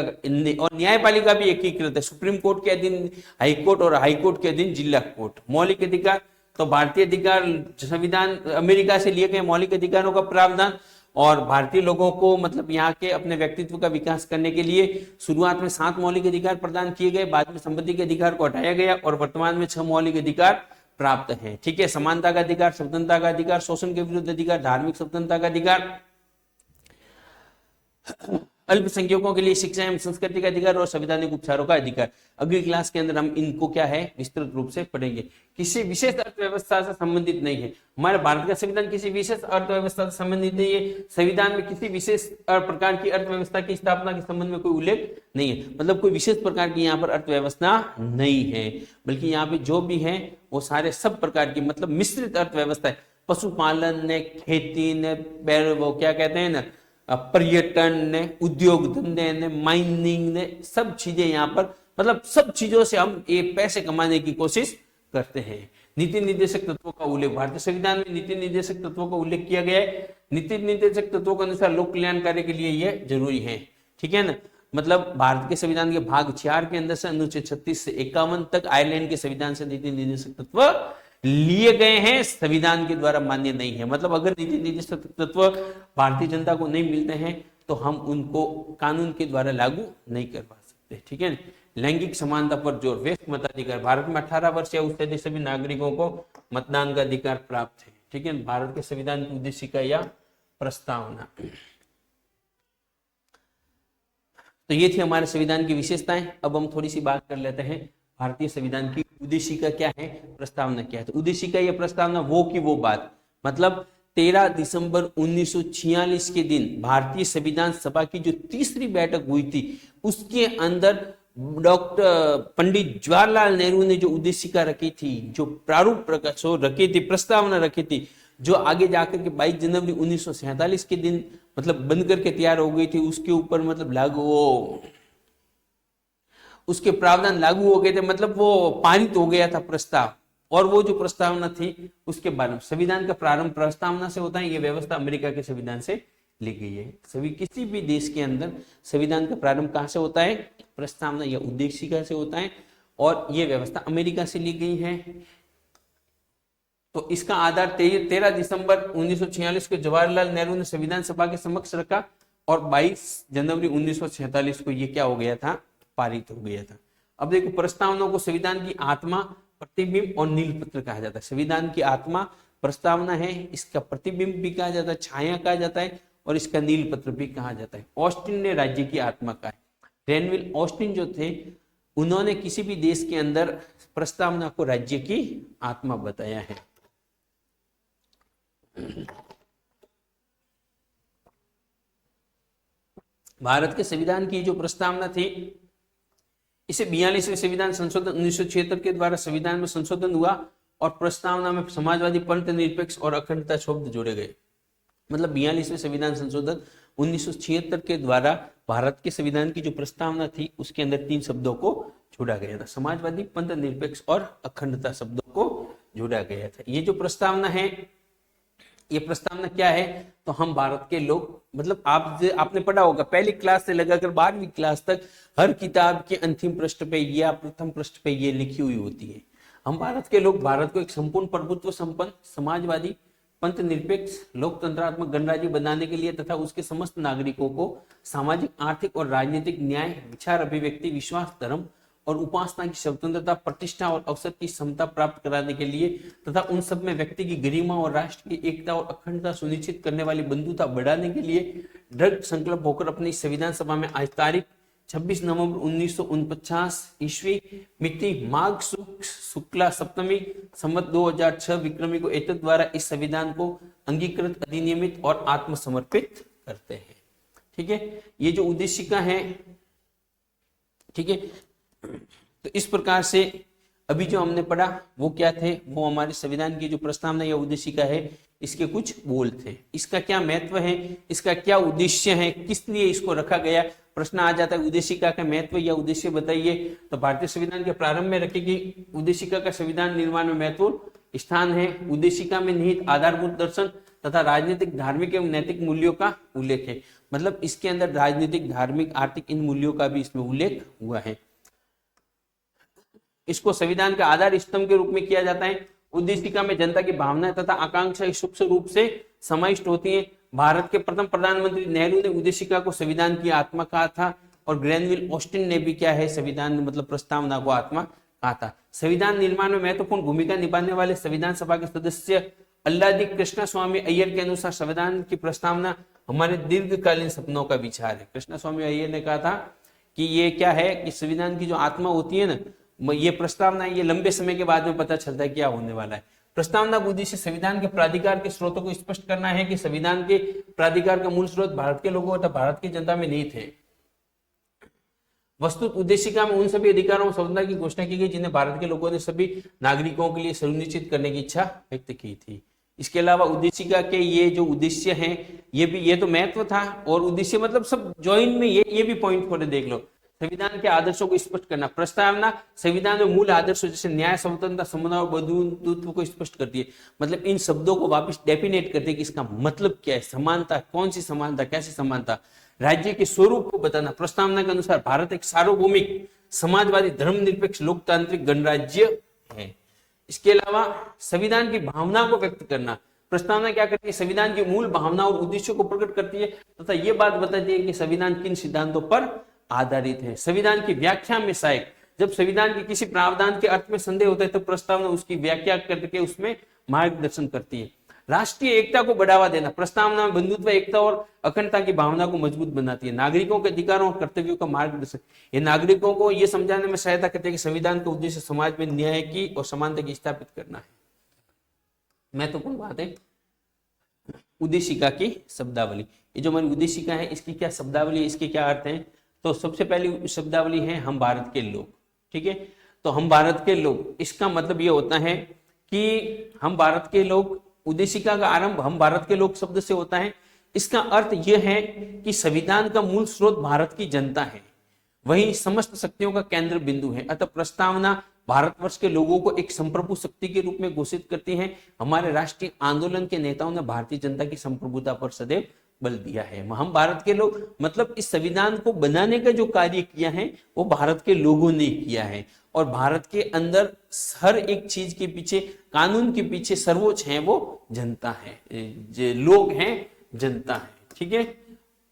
Speaker 1: और न्यायपालिका भी एकीकृत है। सुप्रीम कोर्ट के अधीन हाई कोर्ट और हाई कोर्ट के अधीन जिला कोर्ट। मौलिक अधिकार, तो भारतीय अधिकार संविधान अमेरिका से लिए गए मौलिक अधिकारों का प्रावधान और भारतीय लोगों को मतलब यहाँ के अपने व्यक्तित्व का विकास करने के लिए शुरुआत में 7 मौलिक अधिकार प्रदान किए गए, बाद में संपत्ति के अधिकार को हटाया गया और वर्तमान में 6 मौलिक अधिकार प्राप्त है। ठीक है, समानता का अधिकार, स्वतंत्रता का अधिकार, शोषण के विरुद्ध अधिकार, धार्मिक स्वतंत्रता का अधिकार, अल्पसंख्यकों के लिए शिक्षा एवं संस्कृति का अधिकार और संवैधानिक उपचारों का अधिकार। अगली क्लास के अंदर हम इनको क्या है विस्तृत रूप से पढ़ेंगे। किसी विशेष अर्थव्यवस्था से संबंधित नहीं है। हमारे भारत का संविधान किसी विशेष अर्थव्यवस्था से संबंधित नहीं है। संविधान में किसी विशेष प्रकार की अर्थव्यवस्था की स्थापना के संबंध में कोई उल्लेख नहीं है। मतलब कोई विशेष प्रकार की यहाँ पर अर्थव्यवस्था नहीं है, बल्कि यहाँ पे जो भी है वो सारे सब प्रकार की मतलब मिश्रित अर्थव्यवस्था है। पशुपालन ने, खेती ने, वो क्या कहते हैं ना, पर्यटन ने, उद्योग धंधे ने, माइनिंग ने, सब चीजें यहाँ पर मतलब सब चीजों से हम ये पैसे कमाने की कोशिश करते हैं। नीति निर्देशक तत्वों का उल्लेख, भारतीय संविधान में नीति निर्देशक तत्वों का उल्लेख किया गया है। नीति निर्देशक तत्वों के अनुसार लोक कल्याण कार्य के लिए यह जरूरी है। ठीक है ना, मतलब भारत के संविधान के भाग 4 के अंदर से अनुच्छेद 36 से 51 तक आयरलैंड के संविधान से नीति निर्देशक तत्व लिए गए हैं, संविधान के द्वारा मान्य नहीं है। मतलब अगर नीति निर्देशक तत्व भारतीय जनता को नहीं मिलते हैं तो हम उनको कानून के द्वारा लागू नहीं करवा सकते। ठीक है, लैंगिक समानता पर जोर, वयस्क मताधिकार, भारत में 18 वर्ष या उससे अधिक सभी नागरिकों को मतदान का अधिकार प्राप्त है। ठीक है, भारत के संविधान की उद्देशिका या प्रस्तावना। तो ये थी हमारे संविधान की विशेषताएं। अब हम थोड़ी सी बात कर लेते हैं भारतीय संविधान की उद्देशिका क्या है, प्रस्तावना क्या है। तो उद्देशिका या प्रस्तावना वो की वो बात, मतलब 13 दिसंबर 1946 के दिन भारतीय संविधान सभा की जो तीसरी बैठक हुई थी उसके अंदर डॉक्टर पंडित जवाहरलाल नेहरू ने जो उद्देशिका रखी थी, जो प्रारूप रखी थी, प्रस्तावना रखी थी, जो आगे जाकर के 22 जनवरी 1947 के दिन मतलब बन करके तैयार हो गई थी, उसके ऊपर मतलब लागू वो उसके प्रावधान लागू हो गए थे, मतलब वो पारित हो गया था प्रस्ताव। और वो जो प्रस्तावना थी उसके बारे में संविधान का प्रारंभ प्रस्तावना से होता है। ये व्यवस्था अमेरिका के संविधान से ली गई है। सभी किसी भी देश के अंदर संविधान का प्रारंभ कहां से होता है, प्रस्तावना या उद्देशिका से होता है, और ये व्यवस्था अमेरिका से ली गई है। तो इसका आधार 13 दिसंबर 1946 को जवाहरलाल नेहरू ने संविधान सभा के समक्ष रखा और 22 जनवरी 1947 को ये क्या हो गया था, पारित हो गया था। अब देखो, प्रस्तावनाओं को संविधान की आत्मा, प्रतिबिंब और नीलपत्र कहा जाता है। संविधान की आत्मा प्रस्तावना है, इसका प्रतिबिंब भी कहा जाता है, छाया कहा जाता है, और इसका नीलपत्र भी कहा जाता है। ऑस्टिन ने राज्य की आत्मा कहा है। रेनविल ऑस्टिन जो थे उन्होंने किसी भी देश के अंदर प्रस्तावना को राज्य की आत्मा बताया है। भारत के संविधान की जो प्रस्तावना थी इसे 42वें संविधान संशोधन 1976 के द्वारा संविधान में संशोधन हुआ और प्रस्तावना में समाजवादी, पंथ निरपेक्ष और अखंडता शब्द जोड़े गए। मतलब 42वें संविधान संशोधन 1976 के द्वारा भारत के संविधान की जो प्रस्तावना थी उसके अंदर 3 शब्दों को जोड़ा गया था, समाजवादी, पंथ निरपेक्ष और अखंडता शब्दों को जोड़ा गया था। ये जो प्रस्तावना है ये प्रस्तावना क्या है? तो हम भारत के लोग, मतलब आपने पढ़ा होगा पहली क्लास से लगाकर 12वीं क्लास तक हर किताब के अंतिम पृष्ठ पे या प्रथम पृष्ठ पे ये लिखी हुई होती है। हम भारत के लोग भारत को एक संपूर्ण प्रभुत्व संपन्न समाजवादी पंथ निरपेक्ष लोकतंत्रात्मक गणराज्य बनाने के लिए तथा उसके समस्त नागरिकों को सामाजिक आर्थिक और राजनीतिक न्याय विचार अभिव्यक्ति विश्वास धर्म और उपासना की स्वतंत्रता प्रतिष्ठा और अवसर की समता प्राप्त कराने के लिए तथा उन सब में व्यक्ति की गरिमा और राष्ट्र की एकता और अखंडता सुनिश्चित करने वाली बंधुता बढ़ाने के लिए दृढ़ संकल्प होकर अपनी संविधान सभा में आज तारीख 26 नवंबर 1949 ईस्वी मिति माघ शुक्ला सप्तमी संवत 2006 विक्रमी को एतद द्वारा इस संविधान को अंगीकृत अधिनियमित और आत्मसमर्पित करते हैं। ठीक है, ये जो उद्देशिका है, ठीक है, तो इस प्रकार से अभी जो हमने पढ़ा वो क्या थे, वो हमारे संविधान की जो प्रस्तावना या उद्देशिका है इसके कुछ बोल थे। इसका क्या महत्व है, इसका क्या उद्देश्य है, किस लिए इसको रखा गया, प्रश्न आ जाता है उद्देशिका का महत्व या उद्देश्य बताइए। तो भारतीय संविधान के प्रारंभ में रखी गई उद्देशिका का संविधान निर्माण में महत्वपूर्ण स्थान है। उद्देशिका में निहित आधारभूत दर्शन तथा राजनीतिक धार्मिक एवं नैतिक मूल्यों का उल्लेख है। मतलब इसके अंदर राजनीतिक धार्मिक आर्थिक इन मूल्यों का भी इसमें उल्लेख हुआ है। इसको संविधान का आधार स्तंभ के रूप में किया जाता है। उद्देशिका में जनता की भावना तथा आकांक्षा सूक्ष्म रूप से समाविष्ट होती है। भारत के प्रथम प्रधानमंत्री नेहरू ने उद्देशिका को संविधान की आत्मा कहा था और ग्रैनविल ऑस्टिन ने भी क्या है, संविधान मतलब प्रस्तावना को आत्मा कहा था। संविधान निर्माण में महत्वपूर्ण भूमिका निभाने वाले संविधान सभा के सदस्य अल्लादी कृष्णा स्वामी अय्यर के अनुसार संविधान की प्रस्तावना हमारे दीर्घकालीन सपनों का विचार है। कृष्णा स्वामी अय्यर ने कहा था कि ये क्या है कि संविधान की जो आत्मा होती है ना, ये प्रस्तावना ये लंबे समय के बाद में पता चलता है क्या होने वाला है। प्रस्तावना का उद्देश्य संविधान के प्राधिकार के स्रोतों को स्पष्ट करना है कि संविधान के प्राधिकार का मूल स्रोत भारत के लोगों तथा भारत की जनता में नहीं थे। वस्तुत उद्देशिका में उन सभी अधिकारों और स्वतंत्रता की घोषणा की गई जिन्हें भारत के लोगों ने सभी नागरिकों के लिए सुनिश्चित करने की इच्छा व्यक्त की थी। इसके अलावा उद्देशिका के ये जो उद्देश्य हैं ये तो महत्व था और उद्देश्य मतलब सब ज्वाइन में ये भी पॉइंट थोड़े देख लो। संविधान के आदर्शों को स्पष्ट करना। प्रस्तावना संविधान में मूल आदर्शों जैसे न्याय स्वतंत्रता समान और बंधुत्व को स्पष्ट करती है। मतलब इन शब्दों को वापस डेफिनेट करते हैं कि इसका मतलब क्या है, समानता, कौन सी समानता, कैसी समानता, राज्य के स्वरूप को बताना। प्रस्तावना के अनुसार भारत एक सार्वभौमिक समाजवादी धर्मनिरपेक्ष लोकतांत्रिक गणराज्य है। इसके अलावा संविधान की भावना को व्यक्त करना। प्रस्तावना क्या करती है, संविधान की मूल भावना और उद्देश्यों को प्रकट करती है तथा यह बात बताती है कि संविधान किन सिद्धांतों पर आधारित है। संविधान की व्याख्या में सहायक। जब संविधान के किसी प्रावधान के अर्थ में संदेह होता है तो प्रस्तावना उसकी व्याख्या करके उसमें मार्गदर्शन करती है। राष्ट्रीय एकता को बढ़ावा देना। प्रस्तावना में बंधुत्व, एकता और अखंडता की भावना को मजबूत बनाती है। नागरिकों के अधिकारों और कर्तव्यों का मार्गदर्शन। ये नागरिकों को यह समझाने में सहायता करती है कि संविधान का उद्देश्य समाज में न्याय की और समानता की स्थापित करना है। महत्वपूर्ण बात है उद्देशिका की शब्दावली। ये जो हमारी उद्देशिका है इसकी क्या शब्दावली, इसके क्या अर्थ है। तो सबसे पहली शब्दावली है हम भारत के लोग। ठीक है, तो हम भारत के लोग, इसका मतलब ये होता है कि हम भारत के लोग, उद्देशिका का आरंभ हम भारत के लोग शब्द से होता है। इसका अर्थ यह है कि संविधान का मूल स्रोत भारत की जनता है, वही समस्त शक्तियों का केंद्र बिंदु है। अतः प्रस्तावना भारतवर्ष के लोगों को एक संप्रभु शक्ति के रूप में घोषित करती है। हमारे राष्ट्रीय आंदोलन के नेताओं ने भारतीय जनता की संप्रभुता पर सदैव बल दिया है। हम भारत के लोग मतलब इस संविधान को बनाने का जो कार्य किया है वो भारत के लोगों ने किया है और भारत के अंदर हर एक चीज के पीछे, कानून के पीछे सर्वोच्च है वो जनता है, जो लोग हैं जनता है। ठीक है,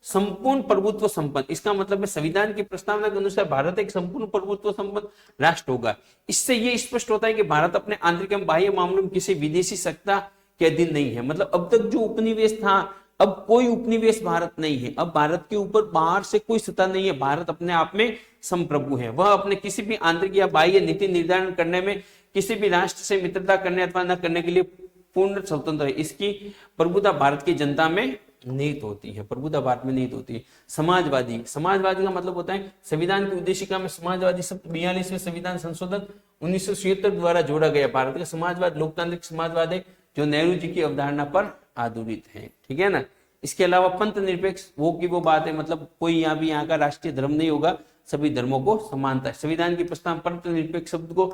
Speaker 1: संपूर्ण प्रभुत्व संपन्न, इसका मतलब है संविधान की प्रस्तावना के अनुसार भारत एक संपूर्ण प्रभुत्व संपन्न राष्ट्र होगा। इससे यह स्पष्ट होता है कि भारत अपने आंतरिक एवं बाह्य मामलों में किसी विदेशी सत्ता के अधीन नहीं है। मतलब अब तक जो उपनिवेश था, अब कोई उपनिवेश भारत नहीं है। अब भारत के ऊपर बाहर से कोई सत्ता नहीं है। भारत अपने आप में संप्रभु है। वह अपने किसी भी आंतरिक या बाह्य नीति निर्धारण करने में किसी भी राष्ट्र से मित्रता करने अथवा न करने के लिए पूर्ण स्वतंत्र है। इसकी प्रभुता भारत की जनता में निहित होती है। प्रभुता भारत में निहित होती है। समाजवादी, समाजवादी का मतलब होता है संविधान की उद्देशिका में समाजवादी शब्द 42वें संविधान संशोधन 1976 द्वारा जोड़ा गया। भारत का समाजवाद लोकतांत्रिक समाजवाद है जो नेहरू जी की अवधारणा पर आधारित है। ठीक है ना। इसके अलावा पंथ निरपेक्ष वो की वो बात है, मतलब कोई यहाँ का राष्ट्रीय धर्म नहीं होगा, सभी धर्मों को समानता है। संविधान की प्रस्तावना पंथ निरपेक्ष शब्द को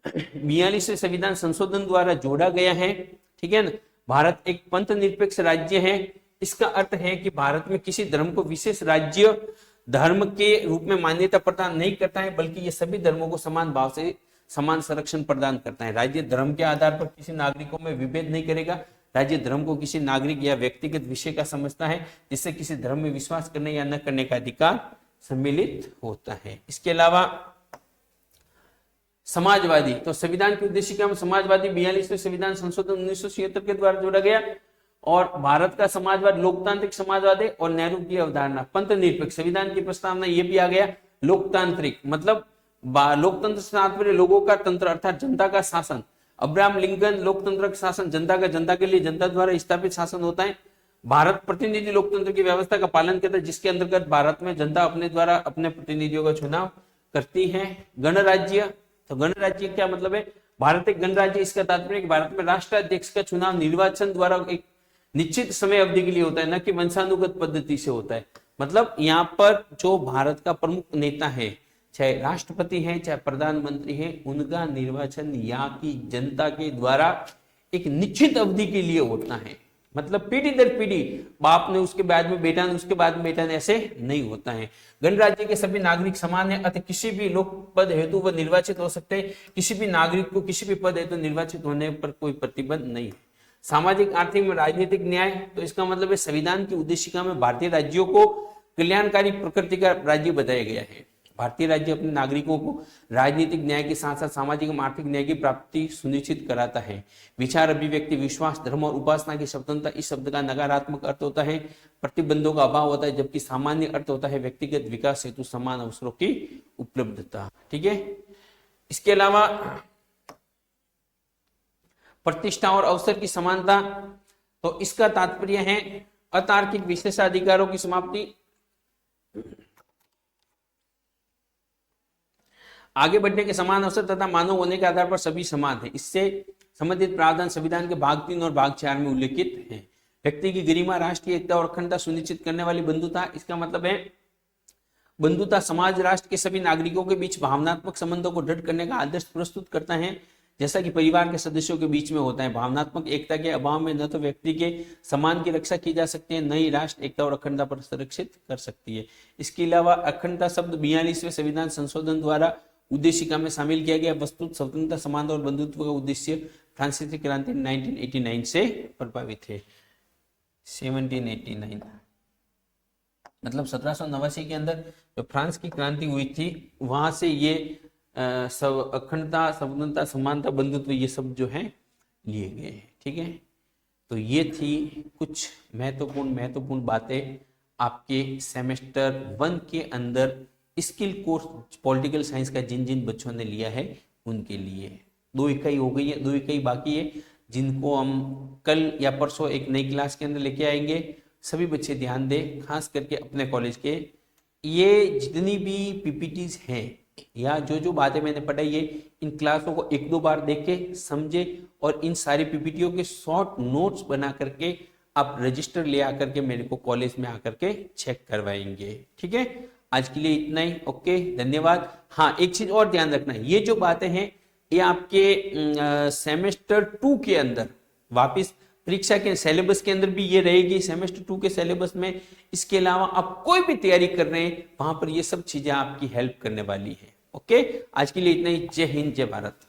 Speaker 1: 42वें संविधान संशोधन द्वारा जोड़ा गया है। ठीक है ना। भारत एक पंथ निरपेक्ष राज्य है। इसका अर्थ है कि भारत में किसी धर्म को विशेष राज्य धर्म के रूप में मान्यता प्रदान नहीं करता है, बल्कि ये सभी धर्मों को समान भाव से समान संरक्षण प्रदान करता है। राज्य धर्म के आधार पर किसी नागरिकों में विभेद नहीं करेगा। राज्य धर्म को किसी नागरिक या व्यक्तिगत विषय का समझता है, जिससे किसी धर्म में विश्वास करने या न करने का अधिकार सम्मिलित होता है। इसके अलावा समाजवादी, तो संविधान की उद्देशिका में समाजवादी 42वें संविधान संशोधन 1976 के द्वारा जोड़ा गया। और भारत का समाजवाद लोकतांत्रिक समाजवाद है। और नेहरू की अवधारणा पंथ निरपेक्ष, संविधान की प्रस्तावना ये भी आ गया लोकतांत्रिक, मतलब लोकतंत्र से तात्पर्य लोगों का तंत्र अर्थात जनता का शासन। अब्राहम लिंकन लोकतंत्र का शासन जनता का, जनता के लिए जनता द्वारा स्थापित शासन होता है। भारत प्रतिनिधि लोकतंत्र की व्यवस्था का पालन करता है, जिसके अंतर्गत भारत में जनता अपने द्वारा अपने प्रतिनिधियों का चुनाव करती है। गणराज्य, तो गणराज्य क्या मतलब है? भारत एक गणराज्य, इसका तात्पर्य कि भारत में राष्ट्राध्यक्ष का चुनाव निर्वाचन द्वारा एक निश्चित समय अवधि के लिए होता है, न कि वंशानुगत पद्धति से होता है। मतलब यहाँ पर जो भारत का प्रमुख नेता है, चाहे राष्ट्रपति है चाहे प्रधानमंत्री है, उनका निर्वाचन यहाँ की जनता के द्वारा एक निश्चित अवधि के लिए होता है। मतलब पीढ़ी दर पीढ़ी, बाप ने उसके बाद में बेटा ने, उसके बाद में बेटा ने, ऐसे नहीं होता है। गणराज्य के सभी नागरिक समान है, अतः किसी भी लोक पद हेतु वह निर्वाचित हो सकते हैं। किसी भी नागरिक को किसी भी पद हेतु निर्वाचित होने पर कोई प्रतिबंध नहीं है। सामाजिक, आर्थिक में राजनीतिक न्याय, तो इसका मतलब है संविधान की उद्देशिका में भारतीय राज्यों को कल्याणकारी प्रकृति का राज्य बताया गया है। भारतीय राज्य अपने नागरिकों को राजनीतिक न्याय के साथ साथ सामाजिक एवं आर्थिक न्याय की प्राप्ति सुनिश्चित कराता है। विचार, अभिव्यक्ति, विश्वास, धर्म और उपासना की स्वतंत्रता, इस शब्द का नकारात्मक अर्थ होता है प्रतिबंधों का अभाव होता है, जबकि सामान्य अर्थ होता है व्यक्तिगत विकास हेतु समान अवसरों की उपलब्धता। ठीक है। इसके अलावा प्रतिष्ठा और अवसर की समानता, तो इसका तात्पर्य है अतार्किक विशेषाधिकारों की समाप्ति, आगे बढ़ने के समान अवसर तथा मानव होने के आधार पर सभी समान है। इससे संबंधित प्रावधान संविधान के भाग 3 और भाग 4 में उल्लेखित है। व्यक्ति की गरिमा, राष्ट्रीय एकता और अखंडता सुनिश्चित करने वाली बंधुता, इसका मतलब है बंधुता समाज राष्ट्र के सभी नागरिकों के बीच भावनात्मक संबंधों को दृढ़ करने का आदर्श प्रस्तुत करता है, जैसा कि परिवार के सदस्यों के बीच में होता है। भावनात्मक एकता के अभाव में न तो व्यक्ति के सम्मान की रक्षा की जा सकती है, न ही राष्ट्र एकता और अखंडता पर संरक्षित कर सकती है। इसके अलावा अखंडता शब्द 42वें संविधान संशोधन द्वारा उद्देशिका में शामिल किया गया। वस्तुत स्वतंत्रता, समानता और बंधुत्व का उद्देश्य फ्रांसीसी क्रांति 1989 से प्रभावित है। 1789 मतलब 1789 के अंदर जो फ्रांस की क्रांति हुई थी, वहां से ये सब अखंडता, स्वतंत्रता, समानता, बंधुत्व ये सब जो है लिए गए हैं। ठीक है। तो ये थी कुछ महत्वपूर्ण बातें आपके सेमेस्टर 1 के अंदर स्किल कोर्स पॉलिटिकल साइंस का जिन जिन बच्चों ने लिया है उनके लिए। 2 इकाई हो गई है, 2 इकाई बाकी है, जिनको हम कल या परसों एक नई क्लास के अंदर लेके आएंगे। सभी बच्चे ध्यान दें, खास करके अपने कॉलेज के। ये जितनी भी पीपीटीज हैं या जो बातें मैंने पढ़ाई है, इन क्लासों को 1-2 बार देख के समझे और इन सारी पीपीटीओ के शॉर्ट नोट्स बना करके आप रजिस्टर ले आकर के मेरे को कॉलेज में आकर के चेक करवाएंगे। ठीक है। आज के लिए इतना ही। ओके, धन्यवाद। हाँ, एक चीज और ध्यान रखना है, ये जो बातें हैं ये आपके सेमेस्टर 2 के अंदर वापस परीक्षा के सिलेबस के अंदर भी ये रहेगी, सेमेस्टर 2 के सिलेबस में। इसके अलावा आप कोई भी तैयारी कर रहे हैं, वहां पर ये सब चीजें आपकी हेल्प करने वाली है। ओके, आज के लिए इतना ही। जय हिंद, जय भारत।